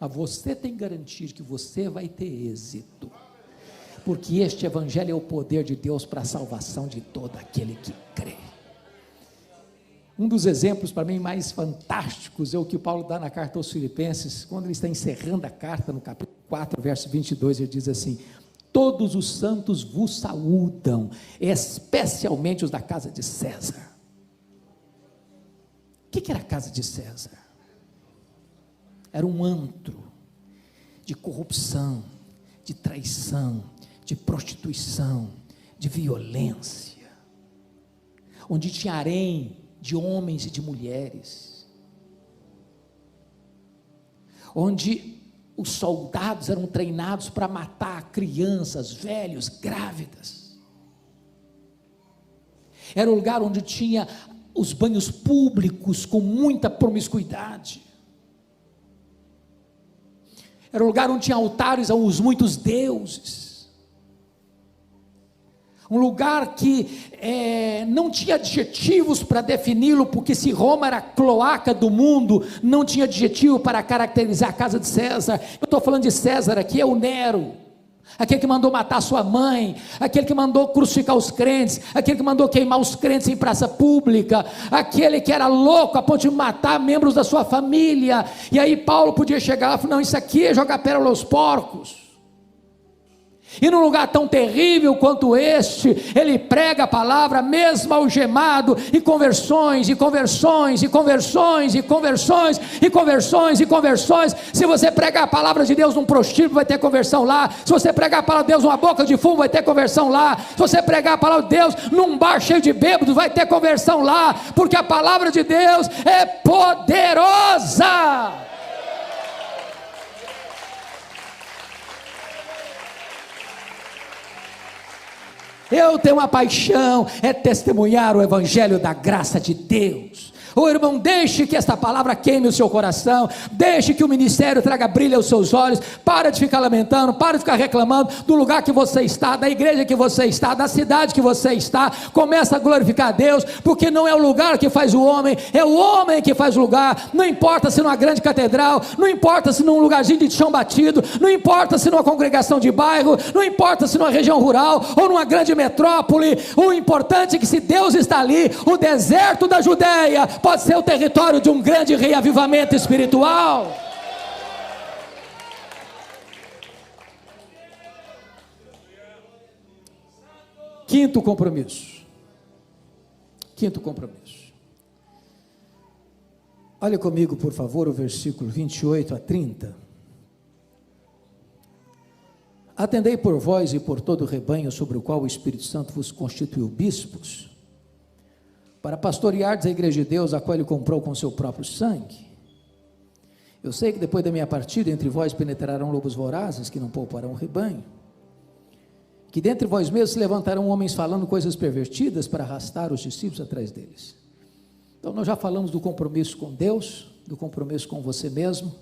Mas você tem garantia de que você vai ter êxito. Porque este evangelho é o poder de Deus para a salvação de todo aquele que crê. Um dos exemplos para mim mais fantásticos é o que Paulo dá na carta aos Filipenses, quando ele está encerrando a carta no capítulo 4, verso 22, ele diz assim: todos os santos vos saúdam, especialmente os da casa de César. O que era a casa de César? Era um antro de corrupção, de traição, de prostituição, de violência, onde tinha harém de homens e de mulheres, onde os soldados eram treinados para matar crianças, velhos, grávidas. Era um lugar onde tinha os banhos públicos com muita promiscuidade. Era um lugar onde tinha altares aos muitos deuses. Um lugar que não tinha adjetivos para defini-lo, porque se Roma era a cloaca do mundo, não tinha adjetivo para caracterizar a casa de César. Eu estou falando de César aqui, é o Nero, aquele que mandou matar sua mãe, aquele que mandou crucificar os crentes, aquele que mandou queimar os crentes em praça pública, aquele que era louco a ponto de matar membros da sua família. E aí Paulo podia chegar lá e falar: não, isso aqui é jogar pérola aos porcos. E num lugar tão terrível quanto este, ele prega a palavra mesmo algemado, e conversões, e conversões, e conversões, e conversões, e conversões, e conversões. Se você pregar a palavra de Deus num prostíbulo, vai ter conversão lá. Se você pregar a palavra de Deus numa boca de fumo, vai ter conversão lá. Se você pregar a palavra de Deus num bar cheio de bêbados, vai ter conversão lá, porque a palavra de Deus é poderosa. Eu tenho uma paixão, é testemunhar o evangelho da graça de Deus. Ô irmão, deixe que esta palavra queime o seu coração, deixe que o ministério traga brilho aos seus olhos. Para de ficar lamentando, para de ficar reclamando do lugar que você está, da igreja que você está, da cidade que você está. Começa a glorificar a Deus, porque não é o lugar que faz o homem, é o homem que faz o lugar. Não importa se numa grande catedral, não importa se num lugarzinho de chão batido, não importa se numa congregação de bairro, não importa se numa região rural ou numa grande metrópole. O importante é que, se Deus está ali, o deserto da Judeia pode ser o território de um grande reavivamento espiritual. Quinto compromisso. Olha comigo, por favor, o versículo 28 a 30. Atendei por vós e por todo o rebanho sobre o qual o Espírito Santo vos constituiu bispos, para pastoreardes a igreja de Deus, a qual ele comprou com seu próprio sangue. Eu sei que depois da minha partida, entre vós penetrarão lobos vorazes, que não pouparão o rebanho, que dentre vós mesmos se levantarão homens falando coisas pervertidas, para arrastar os discípulos atrás deles. Então nós já falamos do compromisso com Deus, do compromisso com você mesmo,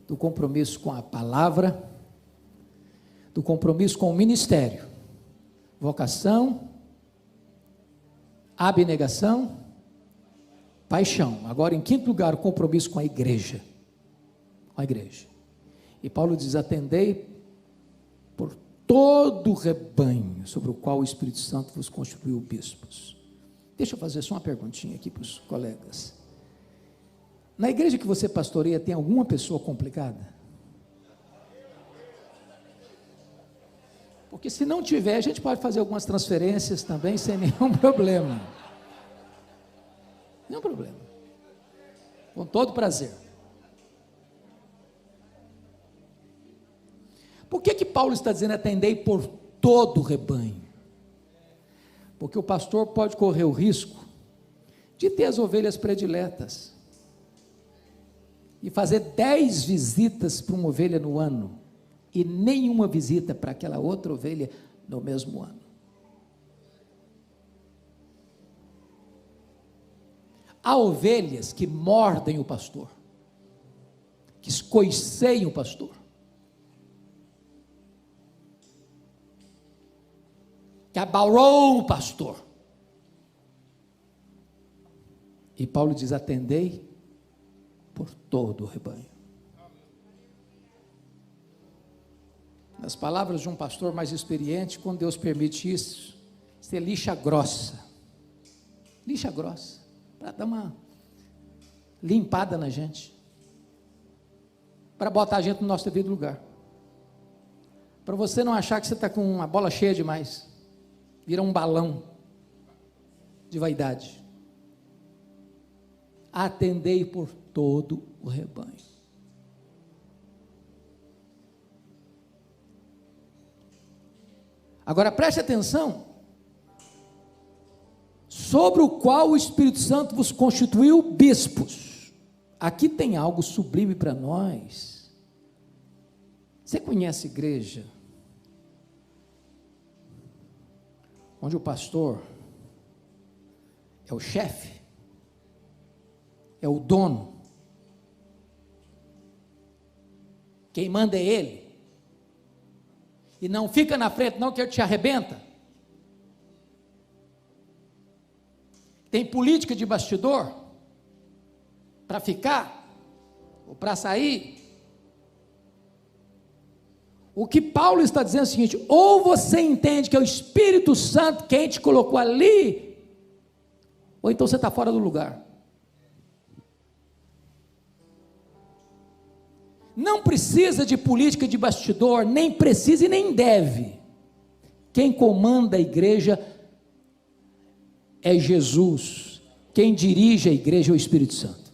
do compromisso com a palavra, do compromisso com o ministério. vocação, abnegação, paixão. Agora, em quinto lugar, o compromisso com a igreja. Com a igreja. E Paulo diz: atendei por todo o rebanho sobre o qual o Espírito Santo vos constituiu bispos. Deixa eu fazer só uma perguntinha aqui para os colegas. Na igreja que você pastoreia, tem alguma pessoa complicada? Porque se não tiver, a gente pode fazer algumas transferências também, sem nenhum problema. Nenhum problema. Com todo prazer. Por que Paulo está dizendo atendei por todo o rebanho? Porque o pastor pode correr o risco de ter as ovelhas prediletas e fazer 10 visitas para uma ovelha no ano e nenhuma visita para aquela outra ovelha no mesmo ano. Há ovelhas que mordem o pastor, que escoiceiam o pastor, que abalou o pastor. E Paulo diz: atendei por todo o rebanho. Nas palavras de um pastor mais experiente, quando Deus permite isso, é lixa grossa, para dar uma limpada na gente, para botar a gente no nosso devido lugar, para você não achar que você está com uma bola cheia demais, vira um balão de vaidade. Atendei por todo o rebanho. Agora preste atenção, sobre o qual o Espírito Santo vos constituiu bispos. Aqui tem algo sublime para nós. Você conhece igreja onde o pastor é o chefe, é o dono, quem manda é ele, e não fica na frente não, que ele te arrebenta? Tem política de bastidor para ficar ou para sair? O que Paulo está dizendo é o seguinte: ou você entende que é o Espírito Santo quem te colocou ali, ou então você está fora do lugar. Não precisa de política de bastidor, nem precisa e nem deve. Quem comanda a igreja é Jesus. Quem dirige a igreja é o Espírito Santo.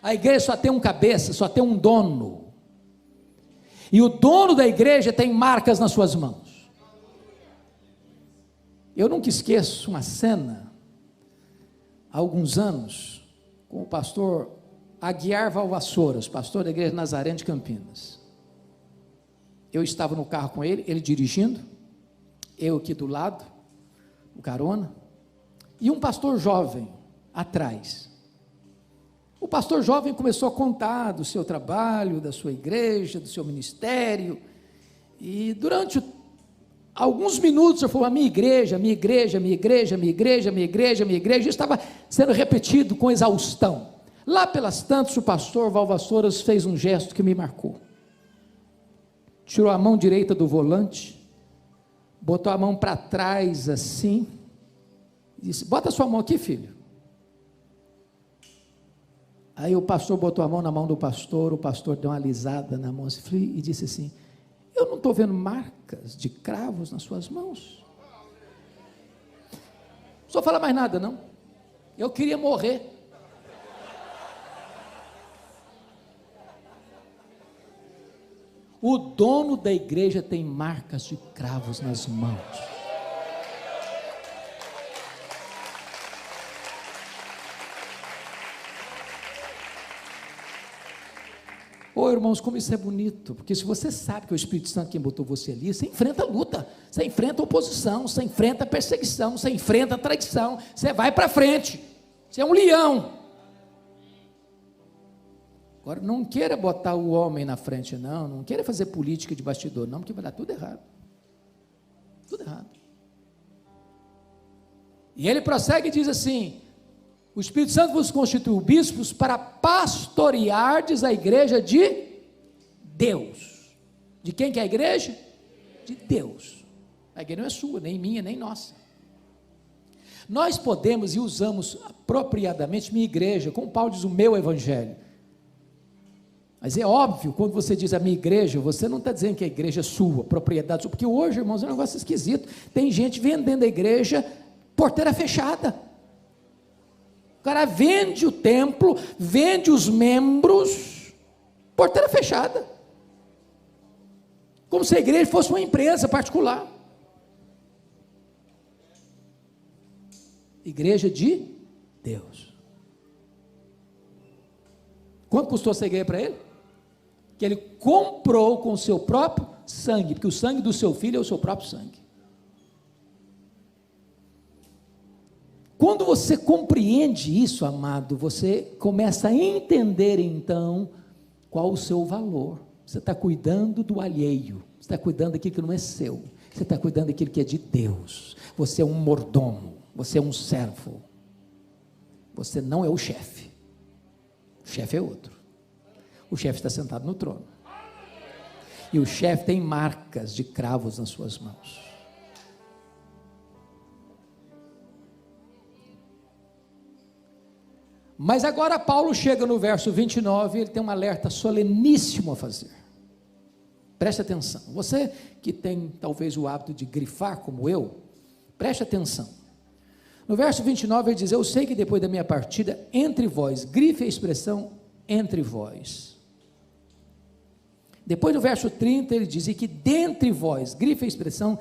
A igreja só tem um cabeça, só tem um dono. E o dono da igreja tem marcas nas suas mãos. Eu nunca esqueço uma cena, há alguns anos, com o pastor Aguiar Valvassouras, pastor da igreja Nazareno de Campinas. Eu estava no carro com ele, ele dirigindo, eu aqui do lado, no carona, e um pastor jovem atrás. O pastor jovem começou a contar do seu trabalho, da sua igreja, do seu ministério, e durante alguns minutos eu falei: a minha igreja, estava sendo repetido com exaustão. Lá pelas tantas, o pastor Valvassouras fez um gesto que me marcou. Tirou a mão direita do volante, botou a mão para trás assim, e disse: bota a sua mão aqui, filho. Aí o pastor botou a mão na mão do pastor, o pastor deu uma alisada na mão e disse assim: eu não estou vendo marcas de cravos nas suas mãos. Não só fala mais nada não, eu queria morrer. O dono da igreja tem marcas de cravos nas mãos. Ô irmãos, como isso é bonito, porque se você sabe que é o Espírito Santo quem botou você ali, você enfrenta a luta, você enfrenta a oposição, você enfrenta a perseguição, você enfrenta a traição, você vai para frente, você é um leão. Agora, não queira botar o homem na frente, não queira fazer política de bastidor, não, porque vai dar tudo errado. Tudo errado. E ele prossegue e diz assim: o Espírito Santo vos constituiu bispos para pastoreardes a igreja de Deus. De quem que é a igreja? De Deus. A igreja não é sua, nem minha, nem nossa. Nós podemos e usamos apropriadamente minha igreja, como Paulo diz, o meu evangelho. Mas é óbvio, quando você diz a minha igreja, você não está dizendo que a igreja é sua, propriedade sua, porque hoje, irmãos, é um negócio esquisito. Tem gente vendendo a igreja, porteira fechada. O cara vende o templo, vende os membros, porteira fechada. Como se a igreja fosse uma empresa particular. Igreja de Deus. Quanto custou essa igreja para ele? Que ele comprou com o seu próprio sangue, porque o sangue do seu filho é o seu próprio sangue. Quando você compreende isso, amado, você começa a entender então qual o seu valor. Você está cuidando do alheio, você está cuidando daquilo que não é seu, você está cuidando daquilo que é de Deus. Você é um mordomo, você é um servo, você não é o chefe. O chefe é outro. O chefe está sentado no trono. E o chefe tem marcas de cravos nas suas mãos. Mas agora Paulo chega no verso 29, ele tem um alerta soleníssimo a fazer. Preste atenção. Você que tem talvez o hábito de grifar como eu, preste atenção. No verso 29 ele diz: eu sei que depois da minha partida, entre vós, grife a expressão entre vós. Depois no verso 30 ele diz: e que dentre vós, grife a expressão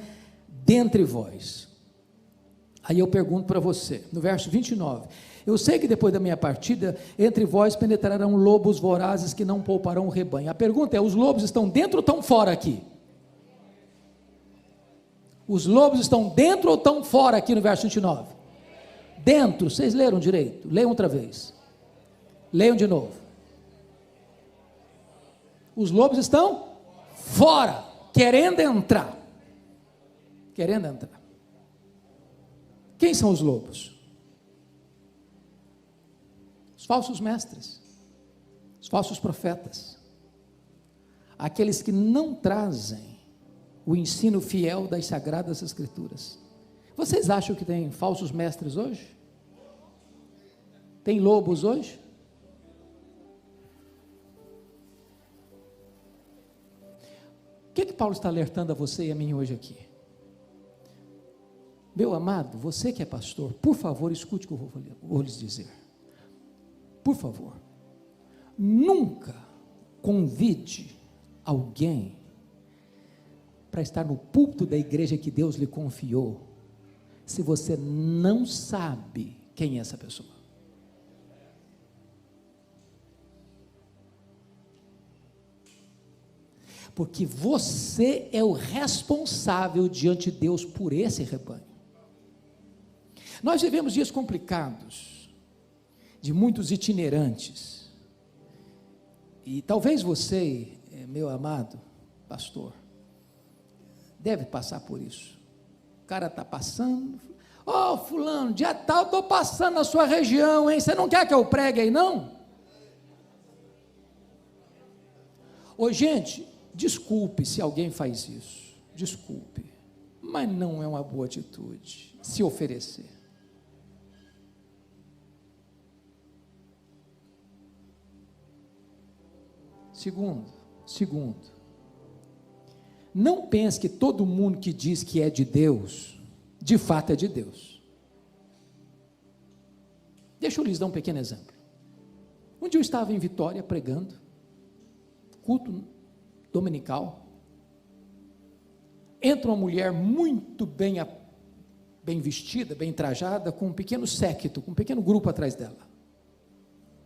dentre vós. Aí eu pergunto para você, no verso 29, eu sei que depois da minha partida, entre vós penetrarão lobos vorazes que não pouparão o rebanho. A pergunta é: os lobos estão dentro ou estão fora aqui? Os lobos estão dentro ou estão fora aqui no verso 29? Dentro. Vocês leram direito? Leiam outra vez. Leiam de novo. Os lobos estão fora, querendo entrar. Querendo entrar. Quem são os lobos? Os falsos mestres, os falsos profetas, aqueles que não trazem o ensino fiel das Sagradas Escrituras. Vocês acham que tem falsos mestres hoje? Tem lobos hoje? O que Paulo está alertando a você e a mim hoje aqui? Meu amado, você que é pastor, por favor, escute o que eu vou lhes dizer. Por favor, nunca convide alguém para estar no púlpito da igreja que Deus lhe confiou, se você não sabe quem é essa pessoa. Porque você é o responsável diante de Deus por esse rebanho. Nós vivemos dias complicados, de muitos itinerantes, e talvez você, meu amado pastor, deve passar por isso. O cara está passando, fulano, dia tal, estou passando na sua região, hein? Você não quer que eu pregue aí não? Gente, desculpe se alguém faz isso, desculpe, mas não é uma boa atitude, se oferecer. Segundo, não pense que todo mundo que diz que é de Deus, de fato é de Deus. Deixa eu lhes dar um pequeno exemplo. Um dia eu estava em Vitória pregando, culto dominical, entra uma mulher muito bem vestida, bem trajada, com um pequeno séquito, com um pequeno grupo atrás dela.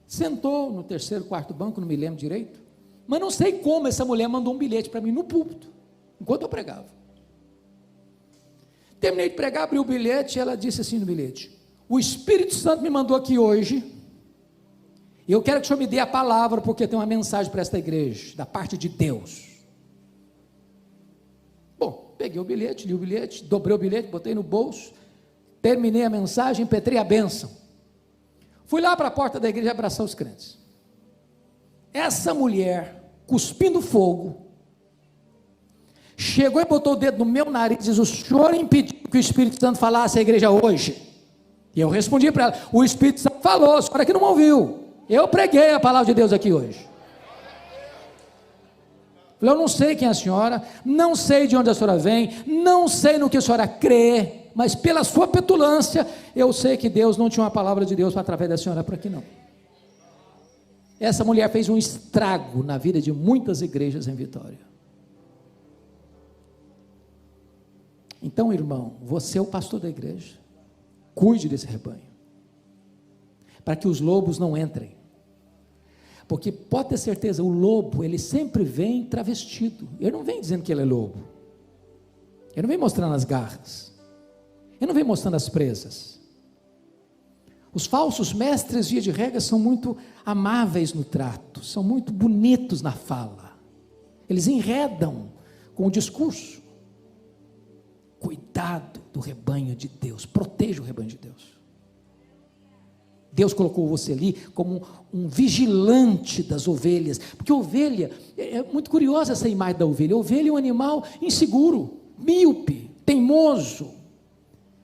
Sentou no terceiro, quarto banco, não me lembro direito, mas não sei como essa mulher mandou um bilhete para mim no púlpito, enquanto eu pregava. Terminei de pregar, abri o bilhete, e ela disse assim no bilhete: o Espírito Santo me mandou aqui hoje, e eu quero que o senhor me dê a palavra, porque tem uma mensagem para esta igreja, da parte de Deus. Bom, peguei o bilhete, li o bilhete, dobrei o bilhete, botei no bolso, terminei a mensagem, impetrei a bênção, fui lá para a porta da igreja abraçar os crentes. Essa mulher, cuspindo fogo, chegou e botou o dedo no meu nariz e disse: o senhor impediu que o Espírito Santo falasse à igreja hoje? E eu respondi para ela: o Espírito Santo falou, a senhora que não ouviu, eu preguei a palavra de Deus aqui hoje. Eu não sei quem é a senhora, não sei de onde a senhora vem, não sei no que a senhora crê, mas pela sua petulância, eu sei que Deus não tinha uma palavra de Deus através da senhora para aqui não. Essa mulher fez um estrago na vida de muitas igrejas em Vitória. Então, irmão, você é o pastor da igreja, cuide desse rebanho, para que os lobos não entrem, porque pode ter certeza, o lobo, ele sempre vem travestido, ele não vem dizendo que ele é lobo, ele não vem mostrando as garras, ele não vem mostrando as presas. Os falsos mestres, via de regra, são muito amáveis no trato, são muito bonitos na fala, eles enredam com o discurso. Cuidado do rebanho de Deus, proteja o rebanho de Deus. Deus colocou você ali como um vigilante das ovelhas, porque ovelha, é muito curiosa essa imagem da ovelha. A ovelha é um animal inseguro, míope, teimoso,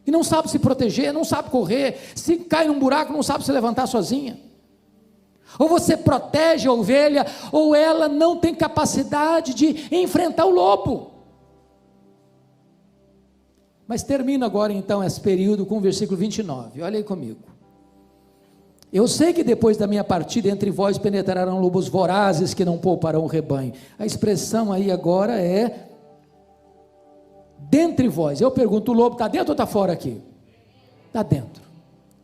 e não sabe se proteger, não sabe correr, se cai num buraco não sabe se levantar sozinha. Ou você protege a ovelha, ou ela não tem capacidade de enfrentar o lobo. Mas termino agora então esse período com o versículo 29, olha aí comigo. Eu sei que depois da minha partida entre vós penetrarão lobos vorazes que não pouparão o rebanho. A expressão aí agora é dentre vós. Eu pergunto, o lobo está dentro ou está fora aqui? Está dentro,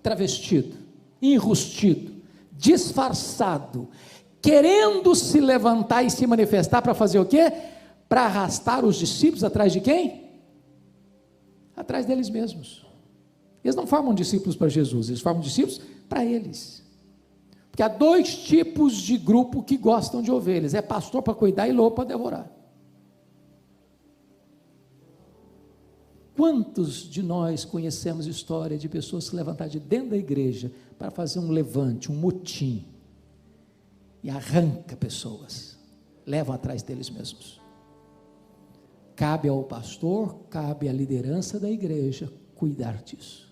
travestido, enrustido, disfarçado, querendo se levantar e se manifestar para fazer o quê? Para arrastar os discípulos atrás de quem? Atrás deles mesmos. Eles não formam discípulos para Jesus, eles formam discípulos para eles. Porque há dois tipos de grupo que gostam de ovelhas: é pastor para cuidar e lobo para devorar. Quantos de nós conhecemos história de pessoas se levantar de dentro da igreja para fazer um levante, um motim, e arranca pessoas, levam atrás deles mesmos? Cabe ao pastor, cabe à liderança da igreja cuidar disso,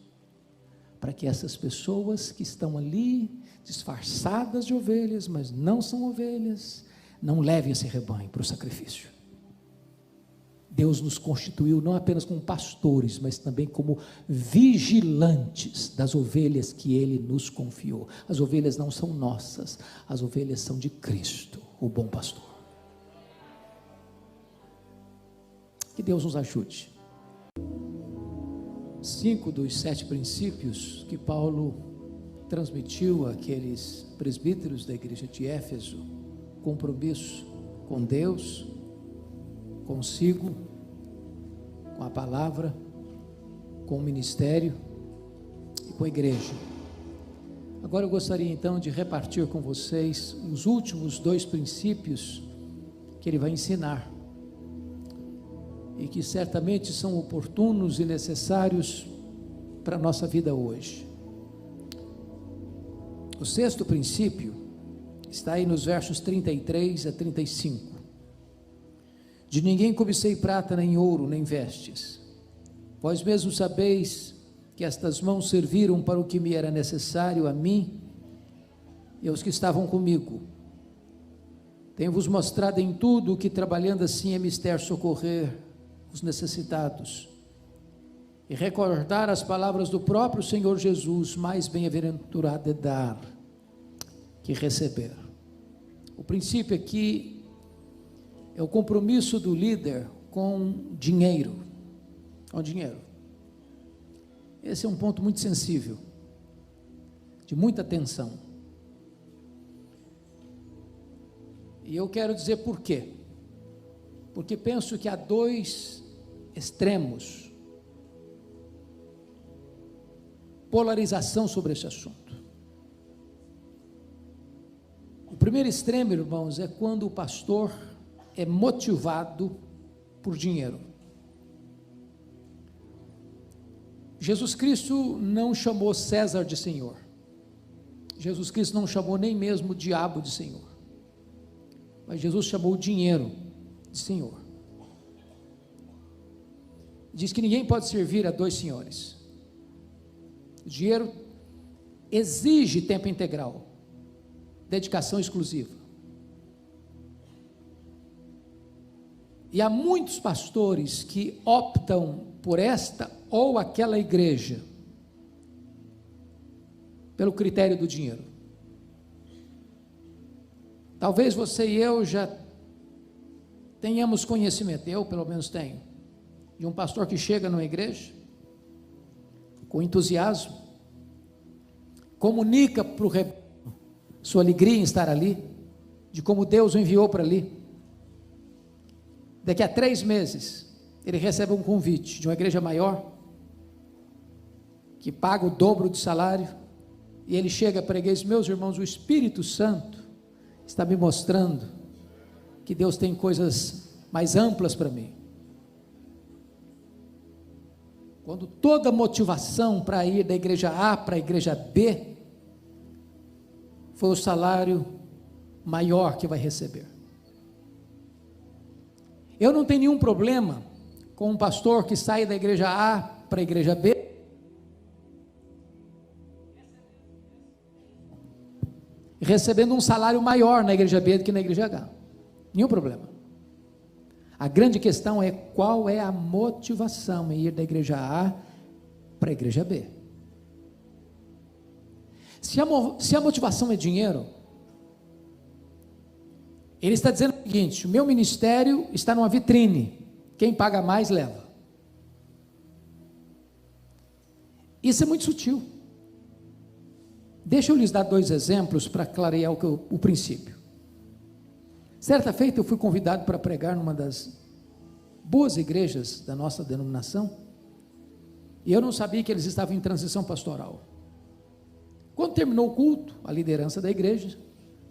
para que essas pessoas que estão ali, disfarçadas de ovelhas, mas não são ovelhas, não levem esse rebanho para o sacrifício. Deus nos constituiu não apenas como pastores, mas também como vigilantes das ovelhas que Ele nos confiou. As ovelhas não são nossas, as ovelhas são de Cristo, o bom pastor. Que Deus nos ajude. 5 dos 7 princípios que Paulo transmitiu àqueles presbíteros da igreja de Éfeso: compromisso com Deus, consigo, com a palavra, com o ministério e com a igreja. Agora eu gostaria então de repartir com vocês os últimos 2 princípios que ele vai ensinar, e que certamente são oportunos e necessários para a nossa vida hoje. O 6º princípio está aí nos versos 33 a 35. De ninguém cobicei prata, nem ouro, nem vestes. Vós mesmos sabeis que estas mãos serviram para o que me era necessário a mim e aos que estavam comigo. Tenho-vos mostrado em tudo que, trabalhando assim, é mister socorrer os necessitados e recordar as palavras do próprio Senhor Jesus: mais bem-aventurado é dar que receber. O princípio aqui é o compromisso do líder com dinheiro. Com dinheiro. Esse é um ponto muito sensível, de muita atenção. E eu quero dizer por quê. Porque penso que há 2 extremos, polarização sobre esse assunto. O primeiro extremo, irmãos, é quando o pastor é motivado por dinheiro. Jesus Cristo não chamou César de Senhor. Jesus Cristo não chamou nem mesmo o diabo de Senhor. Mas Jesus chamou o dinheiro de Senhor. Diz que ninguém pode servir a dois senhores. O dinheiro exige tempo integral, dedicação exclusiva. E há muitos pastores que optam por esta ou aquela igreja, pelo critério do dinheiro. Talvez você e eu já tenhamos conhecimento, eu pelo menos tenho, de um pastor que chega numa igreja, com entusiasmo, comunica para o rebanho sua alegria em estar ali, de como Deus o enviou para ali. Daqui a 3 meses, ele recebe um convite de uma igreja maior, que paga o dobro de salário, e ele chega para a igreja e diz: meus irmãos, o Espírito Santo está me mostrando que Deus tem coisas mais amplas para mim. Quando toda a motivação para ir da igreja A para a igreja B, foi o salário maior que vai receber. Eu não tenho nenhum problema com um pastor que sai da igreja A para a igreja B, recebendo um salário maior na igreja B do que na igreja H. Nenhum problema. A grande questão é qual é a motivação em ir da igreja A para a igreja B. Se a motivação é dinheiro, ele está dizendo o seguinte: o meu ministério está numa vitrine, quem paga mais leva. Isso é muito sutil. Deixa eu lhes dar 2 exemplos para clarear o princípio. Certa feita eu fui convidado para pregar numa das boas igrejas da nossa denominação, e eu não sabia que eles estavam em transição pastoral. Quando terminou o culto, a liderança da igreja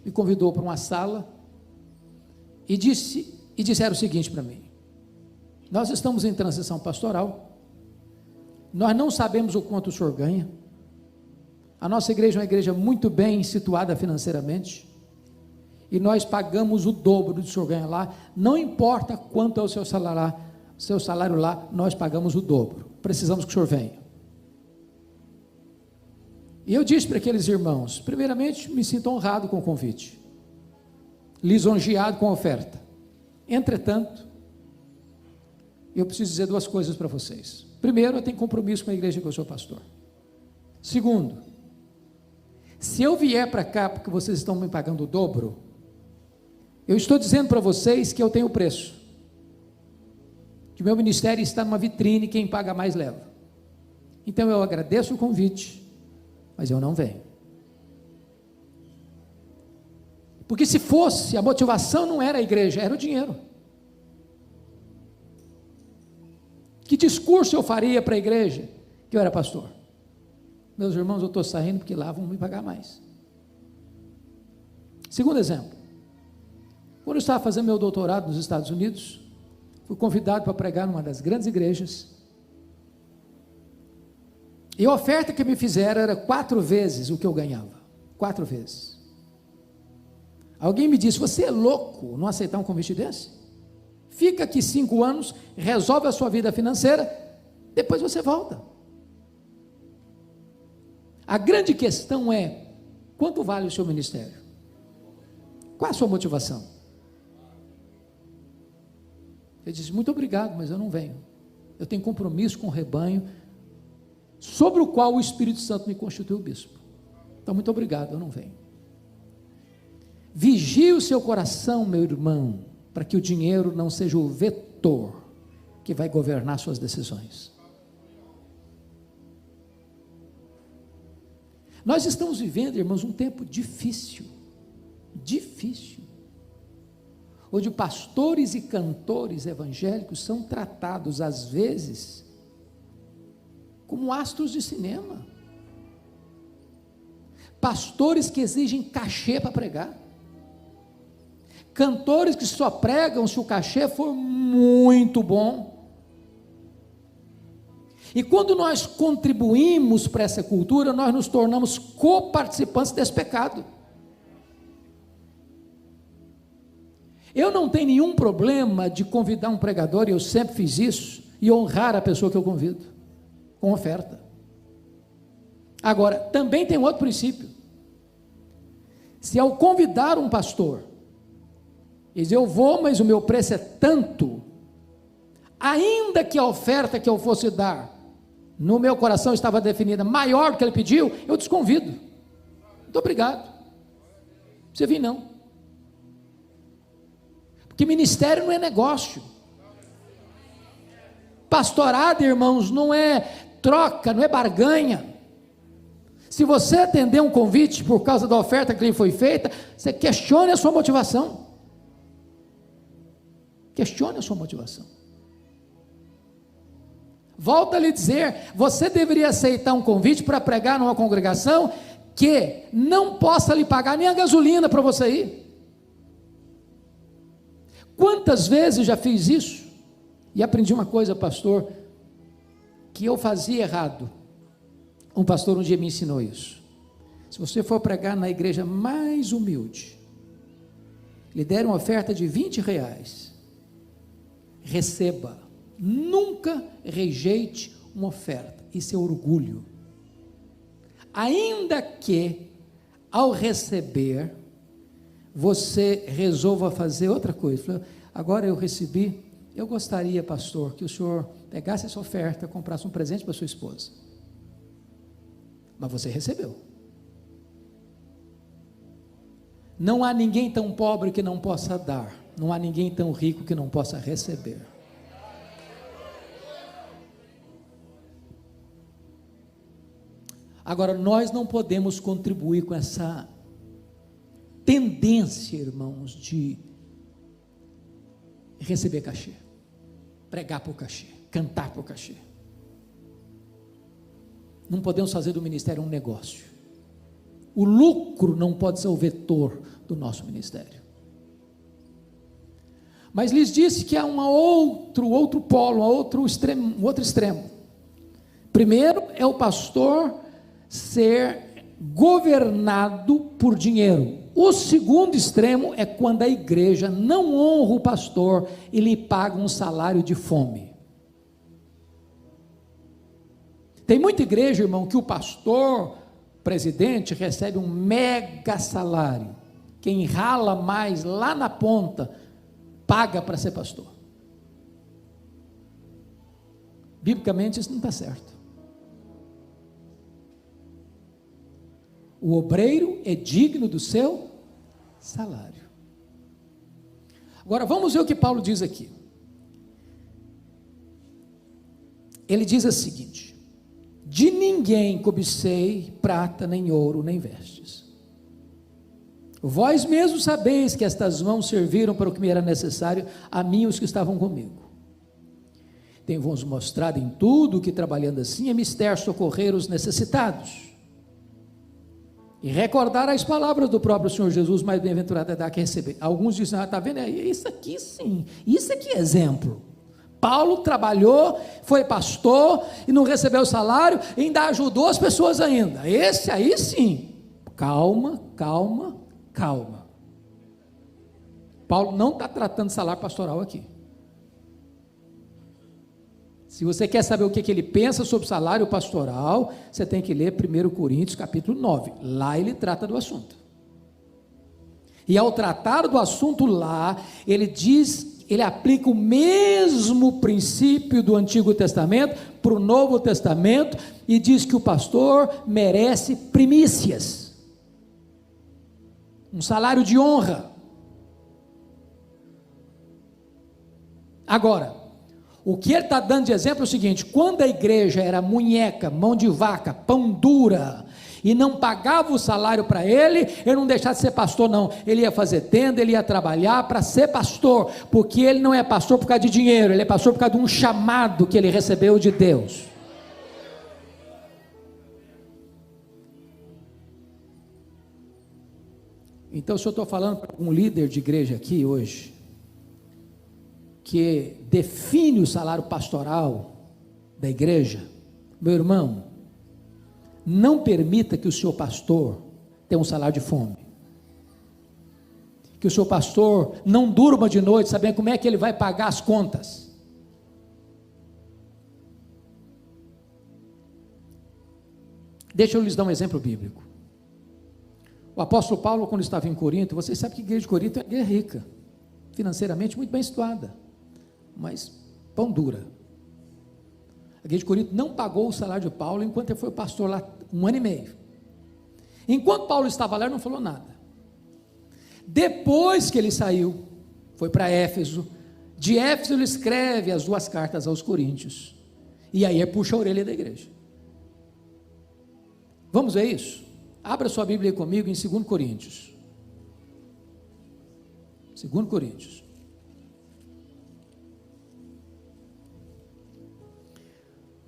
me convidou para uma sala e disseram o seguinte para mim: nós estamos em transição pastoral, nós não sabemos o quanto o senhor ganha, a nossa igreja é uma igreja muito bem situada financeiramente, e nós pagamos o dobro do que o senhor ganha lá, não importa quanto é o seu salário lá, nós pagamos o dobro, precisamos que o senhor venha. E eu disse para aqueles irmãos: primeiramente, me sinto honrado com o convite, lisonjeado com a oferta. Entretanto, eu preciso dizer 2 coisas para vocês. Primeiro, eu tenho compromisso com a igreja que eu sou pastor. Segundo, se eu vier para cá porque vocês estão me pagando o dobro, eu estou dizendo para vocês que eu tenho preço, que o meu ministério está numa vitrine, quem paga mais leva. Então eu agradeço o convite, mas eu não venho. Porque se fosse, a motivação não era a igreja, era o dinheiro. Que discurso eu faria para a igreja que eu era pastor? Meus irmãos, eu estou saindo porque lá vão me pagar mais. Segundo exemplo, quando eu estava fazendo meu doutorado nos Estados Unidos, fui convidado para pregar numa das grandes igrejas, e a oferta que me fizeram era 4 vezes o que eu ganhava, 4 vezes. Alguém me disse: você é louco não aceitar um convite desse? Fica aqui 5 anos, resolve a sua vida financeira, depois você volta. A grande questão é: quanto vale o seu ministério? Qual a sua motivação? Ele disse: muito obrigado, mas eu não venho, eu tenho compromisso com o rebanho, sobre o qual o Espírito Santo me constituiu bispo, então muito obrigado, eu não venho. Vigie o seu coração, meu irmão, para que o dinheiro não seja o vetor que vai governar suas decisões. Nós estamos vivendo, irmãos, um tempo difícil, onde pastores e cantores evangélicos são tratados, às vezes, como astros de cinema. Pastores que exigem cachê para pregar, cantores que só pregam se o cachê for muito bom, E quando nós contribuímos para essa cultura, nós nos tornamos coparticipantes desse pecado. Eu não tenho nenhum problema de convidar um pregador, e eu sempre fiz isso, e honrar a pessoa que eu convido, com oferta. Agora, também tem outro princípio. Se ao convidar um pastor, diz, eu vou, mas o meu preço é tanto, ainda que a oferta que eu fosse dar, no meu coração estava definida maior do que ele pediu, eu desconvido. Muito obrigado. Você vem não. Porque ministério não é negócio. Pastorado, irmãos, não é troca, não é barganha. Se você atender um convite por causa da oferta que lhe foi feita, você questione a sua motivação. Questione a sua motivação. Volto a lhe dizer, você deveria aceitar um convite para pregar numa congregação que não possa lhe pagar nem a gasolina para você ir. Quantas vezes já fiz isso? E aprendi uma coisa, pastor, que eu fazia errado. Um pastor um dia me ensinou isso. Se você for pregar na igreja mais humilde, lhe der uma oferta de R$20, receba. Nunca rejeite uma oferta. Isso é orgulho. Ainda que, ao receber, você resolva fazer outra coisa. Agora eu recebi, eu gostaria, pastor, que o senhor pegasse essa oferta, comprasse um presente para sua esposa. Mas você recebeu. Não há ninguém tão pobre que não possa dar. Não há ninguém tão rico que não possa receber. Agora, nós não podemos contribuir com essa tendência, irmãos, de receber cachê, pregar por cachê, cantar por cachê. Não podemos fazer do ministério um negócio. O lucro não pode ser o vetor do nosso ministério. Mas lhes disse que há outro polo, outro extremo. Primeiro é o pastor ser governado por dinheiro. O segundo extremo é quando a igreja não honra o pastor e lhe paga um salário de fome. Tem muita igreja, irmão, que o pastor, presidente, recebe um mega salário. Quem rala mais lá na ponta, paga para ser pastor. Biblicamente isso não está certo. O obreiro é digno do seu salário. Agora vamos ver o que Paulo diz aqui. Ele diz o seguinte: de ninguém cobicei prata, nem ouro, nem vestes. Vós mesmos sabeis que estas mãos serviram para o que me era necessário, a mim e os que estavam comigo. Tenho-vos mostrado em tudo que, trabalhando assim, é mister socorrer os necessitados, e recordar as palavras do próprio Senhor Jesus, mais bem-aventurado é dar que receber. Alguns dizem, está vendo, isso aqui sim, isso aqui é exemplo. Paulo trabalhou, foi pastor, e não recebeu salário, e ainda ajudou as pessoas ainda. Esse aí sim. Calma. Paulo não está tratando de salário pastoral aqui. Se você quer saber o que ele pensa sobre salário pastoral, você tem que ler 1 Coríntios capítulo 9, lá ele trata do assunto, e ao tratar do assunto lá, ele diz, ele aplica o mesmo princípio do Antigo Testamento para o Novo Testamento, e diz que o pastor merece primícias, um salário de honra. Agora, o que ele está dando de exemplo é o seguinte: quando a igreja era munheca, mão de vaca, pão dura, e não pagava o salário para ele não deixava de ser pastor não, ele ia fazer tenda, ele ia trabalhar para ser pastor, porque ele não é pastor por causa de dinheiro, ele é pastor por causa de um chamado que ele recebeu de Deus. Então, se eu estou falando para um líder de igreja aqui hoje, que define o salário pastoral da igreja, Meu irmão, não permita que o seu pastor tenha um salário de fome. Que o seu pastor não durma de noite sabendo como é que ele vai pagar as contas. Deixa eu lhes dar um exemplo bíblico. O apóstolo Paulo, quando estava em Corinto, vocês sabem que a igreja de Corinto é uma igreja rica, financeiramente muito bem situada, mas pão dura. A igreja de Corinto não pagou o salário de Paulo enquanto ele foi pastor lá 1 ano e meio. Enquanto Paulo estava lá, ele não falou nada. Depois que ele saiu, foi para Éfeso. De Éfeso ele escreve as 2 cartas aos Coríntios. E aí ele puxa a orelha da igreja. Vamos ver isso? Abra sua Bíblia aí comigo em 2 Coríntios. 2 Coríntios.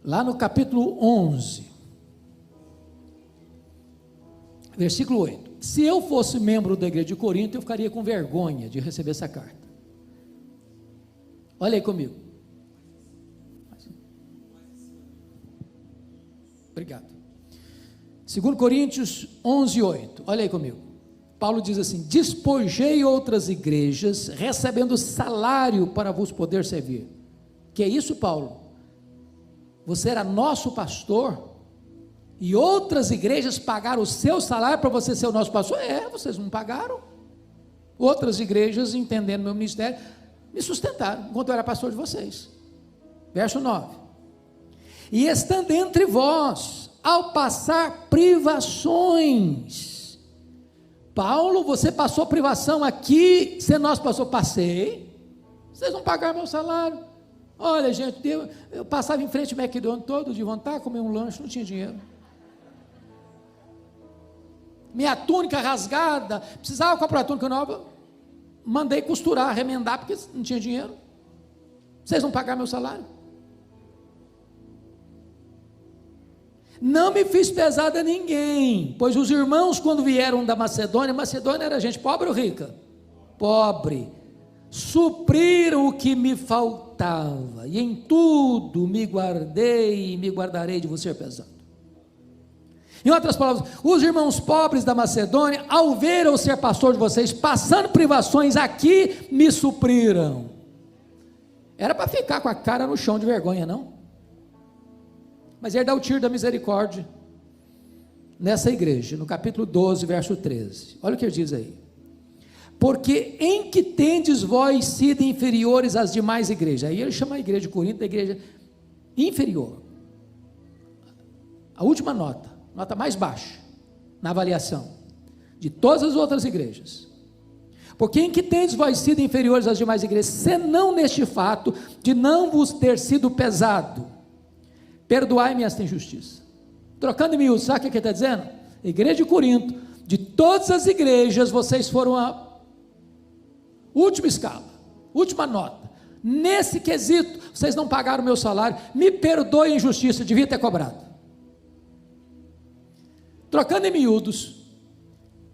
Lá no capítulo 11, versículo 8. Se eu fosse membro da igreja de Corinto, eu ficaria com vergonha de receber essa carta. Olha aí comigo. Obrigado. 2 Coríntios 11, 8. Olha aí comigo. Paulo diz assim: despojei outras igrejas, recebendo salário para vos poder servir. Que é isso, Paulo? Você era nosso pastor, e outras igrejas pagaram o seu salário para você ser o nosso pastor? Vocês não pagaram. Outras igrejas, entendendo meu ministério, me sustentaram, enquanto eu era pastor de vocês. Verso 9. E estando entre vós, ao passar privações. Paulo, você passou privação aqui, sendo nosso pastor? Passei. Vocês não pagaram meu salário. Olha, gente, eu passava em frente ao McDonald's todo de vontade, comer um lanche, não tinha dinheiro. Minha túnica rasgada, precisava comprar túnica nova, mandei costurar, remendar, porque não tinha dinheiro. Vocês não pagaram meu salário. Não me fiz pesado a ninguém, pois os irmãos, quando vieram da Macedônia, Macedônia era gente pobre ou rica? Pobre. Supriram o que me faltava, e em tudo me guardei e me guardarei de você ser pesado. Em outras palavras, os irmãos pobres da Macedônia, ao ver eu ser pastor de vocês, passando privações aqui, me supriram. Era para ficar com a cara no chão de vergonha, não? Mas ele dá o tiro da misericórdia nessa igreja, no capítulo 12, verso 13. Olha o que ele diz aí. Porque em que tendes vós sido inferiores às demais igrejas? Aí ele chama a igreja de Corinto da igreja inferior. A última nota mais baixa na avaliação de todas as outras igrejas. Porque em que tendes vós sido inferiores às demais igrejas, senão neste fato de não vos ter sido pesado, perdoai-me esta injustiça. Trocando em miúdos, sabe o que ele está dizendo? Igreja de Corinto, de todas as igrejas, vocês foram a última escala, última nota. Nesse quesito, vocês não pagaram o meu salário, me perdoe a injustiça, devia ter cobrado. Trocando em miúdos,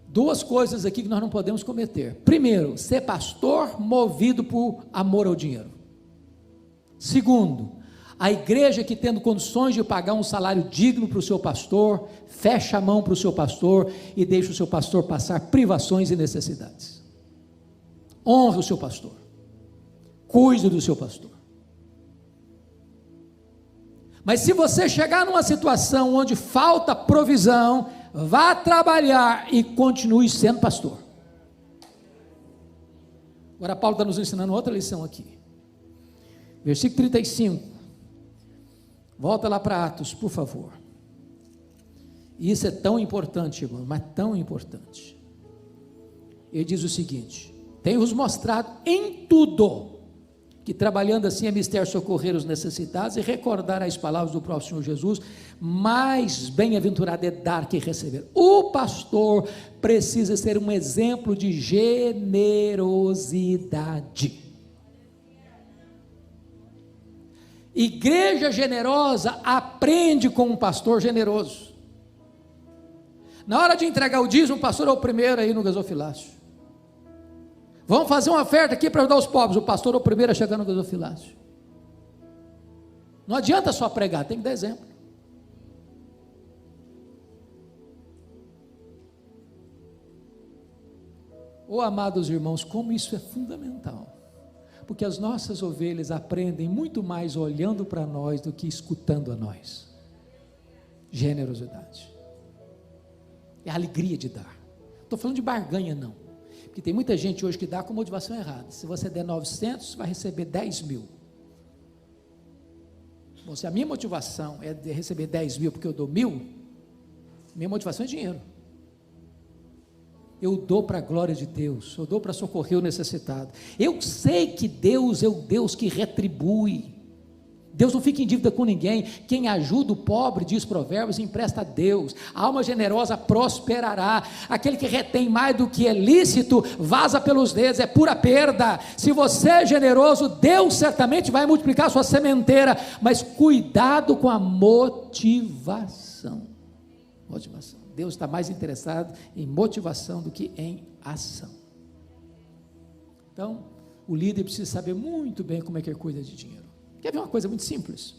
2 coisas aqui que nós não podemos cometer. Primeiro, ser pastor movido por amor ao dinheiro. Segundo, a igreja que tendo condições de pagar um salário digno para o seu pastor, fecha a mão para o seu pastor e deixa o seu pastor passar privações e necessidades. Honre o seu pastor, cuide do seu pastor. Mas se você chegar numa situação onde falta provisão, vá trabalhar e continue sendo pastor. Agora Paulo está nos ensinando outra lição aqui, versículo 35, volta lá para Atos, por favor. Isso é tão importante, irmão, mas tão importante. Ele diz o seguinte: tenho-vos mostrado em tudo, que trabalhando assim é mister socorrer os necessitados e recordar as palavras do próprio Senhor Jesus, mais bem-aventurado é dar que receber. O pastor precisa ser um exemplo de generosidade. Igreja generosa aprende com um pastor generoso. Na hora de entregar o dízimo, o pastor é o primeiro aí no gasofilácio. Vamos fazer uma oferta aqui para ajudar os pobres, o pastor é o primeiro a chegar no gasofilácio. Não adianta só pregar, tem que dar exemplo. Oh, amados irmãos, como isso é fundamental, porque as nossas ovelhas aprendem muito mais olhando para nós do que escutando a nós. Generosidade é a alegria de dar. Não estou falando de barganha não, porque tem muita gente hoje que dá com motivação errada. Se você der 900, você vai receber 10 mil. Bom, se a minha motivação é de receber 10 mil porque eu dou 1.000, minha motivação é dinheiro. Eu dou para a glória de Deus, eu dou para socorrer o necessitado. Eu sei que Deus é o Deus que retribui. Deus não fica em dívida com ninguém. Quem ajuda o pobre, diz Provérbios, empresta a Deus. A alma generosa prosperará. Aquele que retém mais do que é lícito, vaza pelos dedos, é pura perda. Se você é generoso, Deus certamente vai multiplicar a sua sementeira, mas cuidado com a motivação. Deus está mais interessado em motivação do que em ação. Então, o líder precisa saber muito bem como é que ele cuida de dinheiro. Quer ver uma coisa muito simples?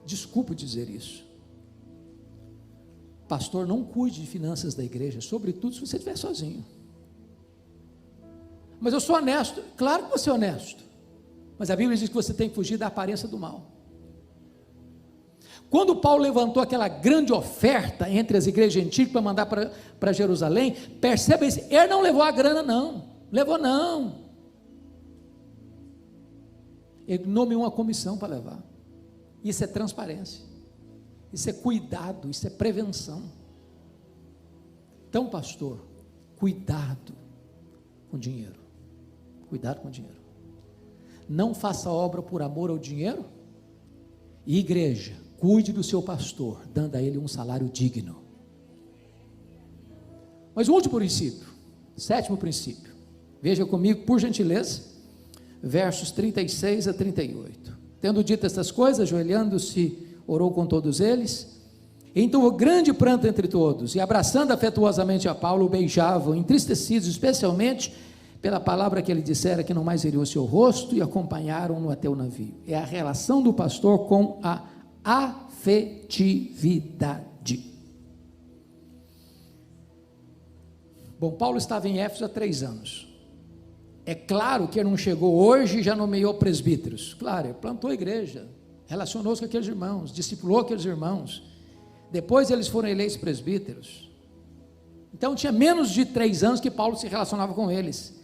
Desculpe dizer isso. Pastor, não cuide de finanças da igreja, sobretudo se você estiver sozinho. Mas eu sou honesto. Claro que você é honesto, mas a Bíblia diz que você tem que fugir da aparência do mal. Quando Paulo levantou aquela grande oferta entre as igrejas gentis para mandar para Jerusalém, perceba isso, ele não levou a grana não, não. Ele nomeou uma comissão para levar. Isso é transparência, isso é cuidado, isso é prevenção. Então, pastor, cuidado com dinheiro, cuidado com dinheiro. Não faça obra por amor ao dinheiro. E igreja, cuide do seu pastor, dando a ele um salário digno. Mas o último princípio, sétimo princípio, veja comigo, por gentileza, versos 36 a 38. Tendo dito estas coisas, ajoelhando-se, orou com todos eles. Então houve grande pranto entre todos, e abraçando afetuosamente a Paulo, o beijavam, entristecidos especialmente pela palavra que ele dissera, que não mais veriam o seu rosto, e acompanharam-no até o navio. É a relação do pastor com a afetividade. Bom, Paulo estava em Éfeso há 3 anos. É claro que ele não chegou hoje e já nomeou presbíteros. Claro, ele plantou a igreja, relacionou-se com aqueles irmãos, discipulou aqueles irmãos. Depois eles foram eleitos presbíteros. Então tinha menos de 3 anos que Paulo se relacionava com eles.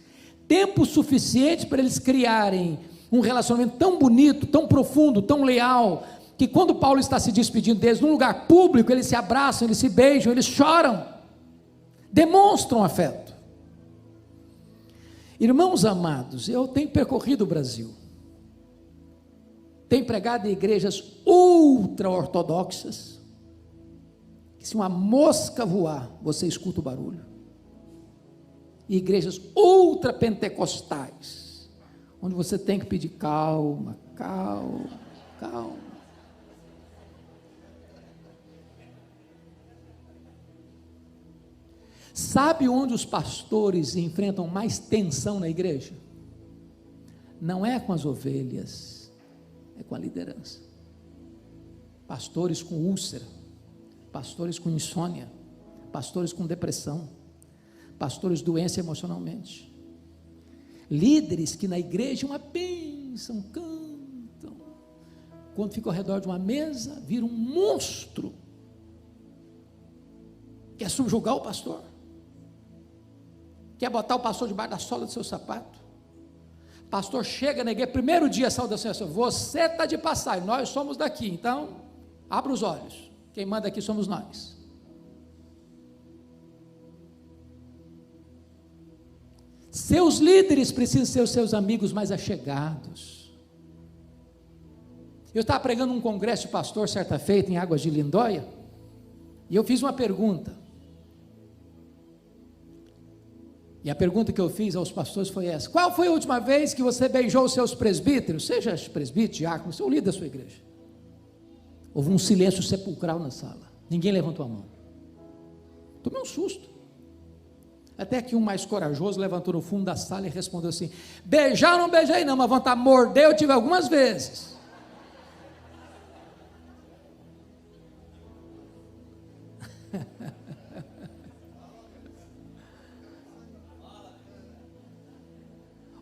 Tempo suficiente para eles criarem um relacionamento tão bonito, tão profundo, tão leal, que quando Paulo está se despedindo deles, num lugar público, eles se abraçam, eles se beijam, eles choram, demonstram afeto. Irmãos amados, eu tenho percorrido o Brasil, tenho pregado em igrejas ultra-ortodoxas, que se uma mosca voar, você escuta o barulho, e igrejas ultra-pentecostais, onde você tem que pedir calma, calma, calma. Sabe onde os pastores enfrentam mais tensão na igreja? Não é com as ovelhas, é com a liderança. Pastores com úlcera, pastores com insônia, pastores com depressão, pastores doentes emocionalmente, líderes que na igreja uma bênção, cantam, quando ficam ao redor de uma mesa, viram um monstro, quer subjugar o pastor, quer botar o pastor debaixo da sola do seu sapato. Pastor chega na igreja, primeiro dia, saudação, você está de passagem, nós somos daqui, então, abra os olhos, quem manda aqui somos nós. Seus líderes precisam ser os seus amigos mais achegados. Eu estava pregando um congresso de pastor certa feita em Águas de Lindóia, e eu fiz uma pergunta, e a pergunta que eu fiz aos pastores foi essa: qual foi a última vez que você beijou os seus presbíteros, seja presbítero, diácono, seu líder da sua igreja? Houve um silêncio sepulcral na sala, ninguém levantou a mão. Tomei um susto, até que um mais corajoso levantou no fundo da sala e respondeu assim: beijar não beijei não, mas vontade de morder eu tive algumas vezes.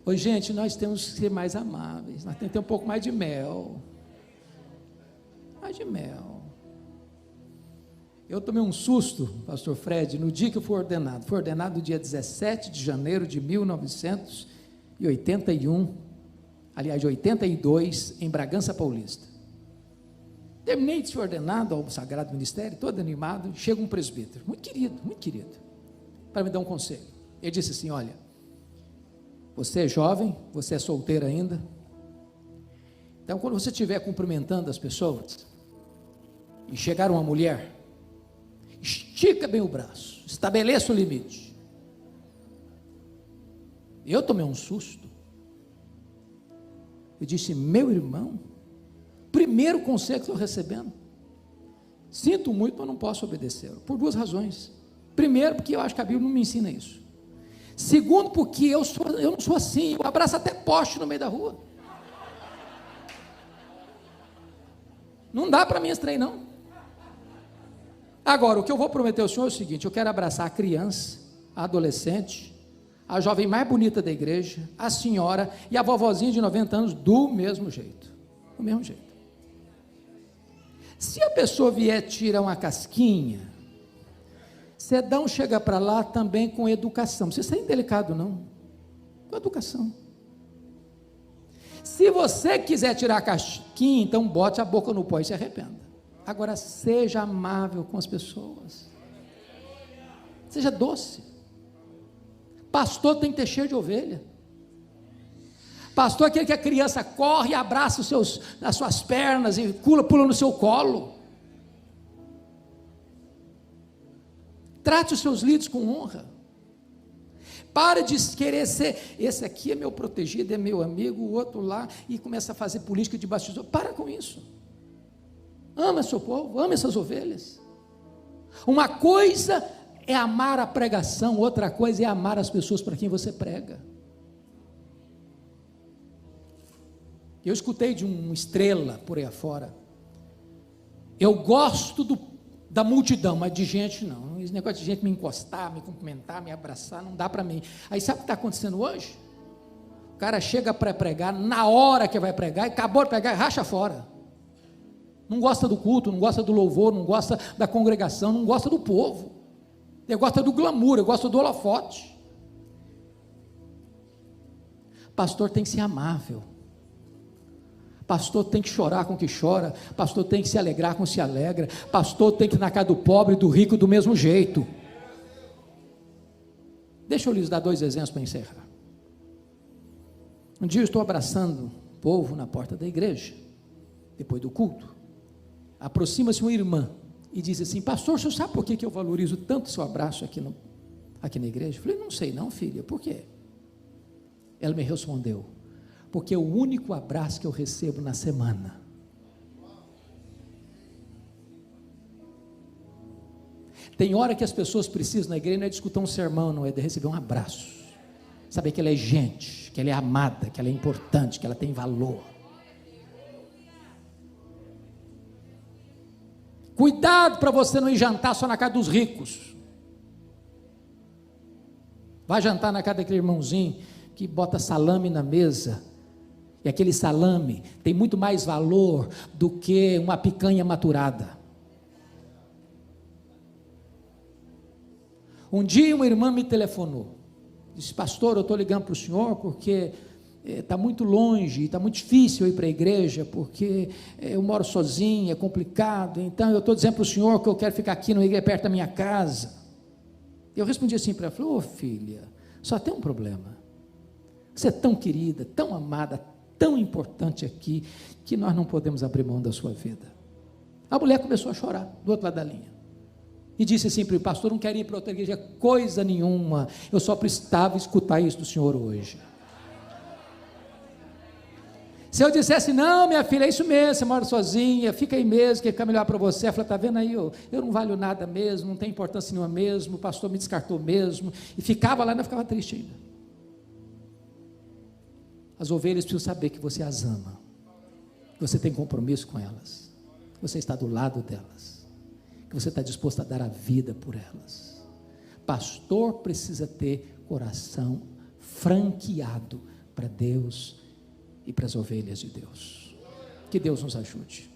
Oi, gente, nós temos que ser mais amáveis, nós temos que ter um pouco mais de mel. Mais de mel. Eu tomei um susto, pastor Fred, no dia que eu fui ordenado. Fui ordenado no dia 17 de janeiro de 1981, aliás, de 82, em Bragança Paulista. Terminei de ser ordenado ao Sagrado Ministério, todo animado, chega um presbítero, muito querido, para me dar um conselho. Ele disse assim: olha, você é jovem, você é solteiro ainda, então quando você estiver cumprimentando as pessoas, e chegar uma mulher, estica bem o braço, estabeleça o limite. Eu tomei um susto. Eu disse: meu irmão, primeiro conselho que estou recebendo, sinto muito, mas não posso obedecer, por duas razões. Primeiro, porque eu acho que a Bíblia não me ensina isso. Segundo, porque eu não sou assim, eu abraço até poste no meio da rua. Não dá para mim esse trem, não. Agora, o que eu vou prometer ao senhor é o seguinte: eu quero abraçar a criança, a adolescente, a jovem mais bonita da igreja, a senhora e a vovozinha de 90 anos do mesmo jeito. Do mesmo jeito. Se a pessoa vier tirar uma casquinha, Cedão chega para lá também com educação. Não precisa ser indelicado, não. Com educação. Se você quiser tirar a casquinha, então bote a boca no pó e se arrependa. Agora, seja amável com as pessoas. Seja doce. Pastor tem que ter cheiro de ovelha. Pastor é aquele que a criança corre e abraça as suas pernas e pula no seu colo. Trate os seus líderes com honra. Pare de querer ser, esse aqui é meu protegido, é meu amigo, o outro lá, e começa a fazer política de bastidor. Para com isso. Ama seu povo, ama essas ovelhas. Uma coisa é amar a pregação, outra coisa é amar as pessoas para quem você prega. Eu escutei de uma estrela por aí afora: eu gosto da multidão, mas de gente não. Esse negócio de gente me encostar, me cumprimentar, me abraçar, não dá para mim. Aí sabe o que está acontecendo hoje? O cara chega para pregar, na hora que vai pregar, e acabou de pregar, racha fora. Não gosta do culto, não gosta do louvor, não gosta da congregação, não gosta do povo. Ele gosta do glamour, ele gosta do holofote. Pastor tem que ser amável. Pastor tem que chorar com o que chora. Pastor tem que se alegrar com o que se alegra. Pastor tem que ir na casa do pobre e do rico do mesmo jeito. Deixa eu lhes dar dois exemplos para encerrar. Um dia eu estou abraçando o povo na porta da igreja, depois do culto. Aproxima-se uma irmã e diz assim: pastor, o senhor sabe por que eu valorizo tanto o seu abraço aqui na igreja? Eu falei: não sei não, filha, por quê? Ela me respondeu: porque é o único abraço que eu recebo na semana. Tem hora que as pessoas precisam na igreja, não é de escutar um sermão, não é de receber um abraço, saber que ela é gente, que ela é amada, que ela é importante, que ela tem valor. Cuidado para você não ir jantar só na casa dos ricos. Vai jantar na casa daquele irmãozinho que bota salame na mesa, e aquele salame tem muito mais valor do que uma picanha maturada. Um dia uma irmã me telefonou, disse: pastor, eu estou ligando para o senhor porque está muito longe, está muito difícil eu ir para a igreja, porque eu moro sozinha, é complicado, então eu estou dizendo para o senhor que eu quero ficar aqui na igreja perto da minha casa. Eu respondi assim para ela, falei: ô filha, só tem um problema, você é tão querida, tão amada, tão importante aqui, que nós não podemos abrir mão da sua vida. A mulher começou a chorar, do outro lado da linha, e disse assim para o pastor: não quero ir para outra igreja coisa nenhuma, eu só precisava escutar isso do senhor hoje. Se eu dissesse: não, minha filha, é isso mesmo, você mora sozinha, fica aí mesmo, que fica melhor para você. Ela falou: está vendo aí, eu não valho nada mesmo, não tem importância nenhuma mesmo, o pastor me descartou mesmo, e ficava lá, ainda ficava triste ainda. As ovelhas precisam saber que você as ama, que você tem compromisso com elas, que você está do lado delas, que você está disposto a dar a vida por elas. Pastor precisa ter coração franqueado para Deus e para as ovelhas de Deus. Que Deus nos ajude.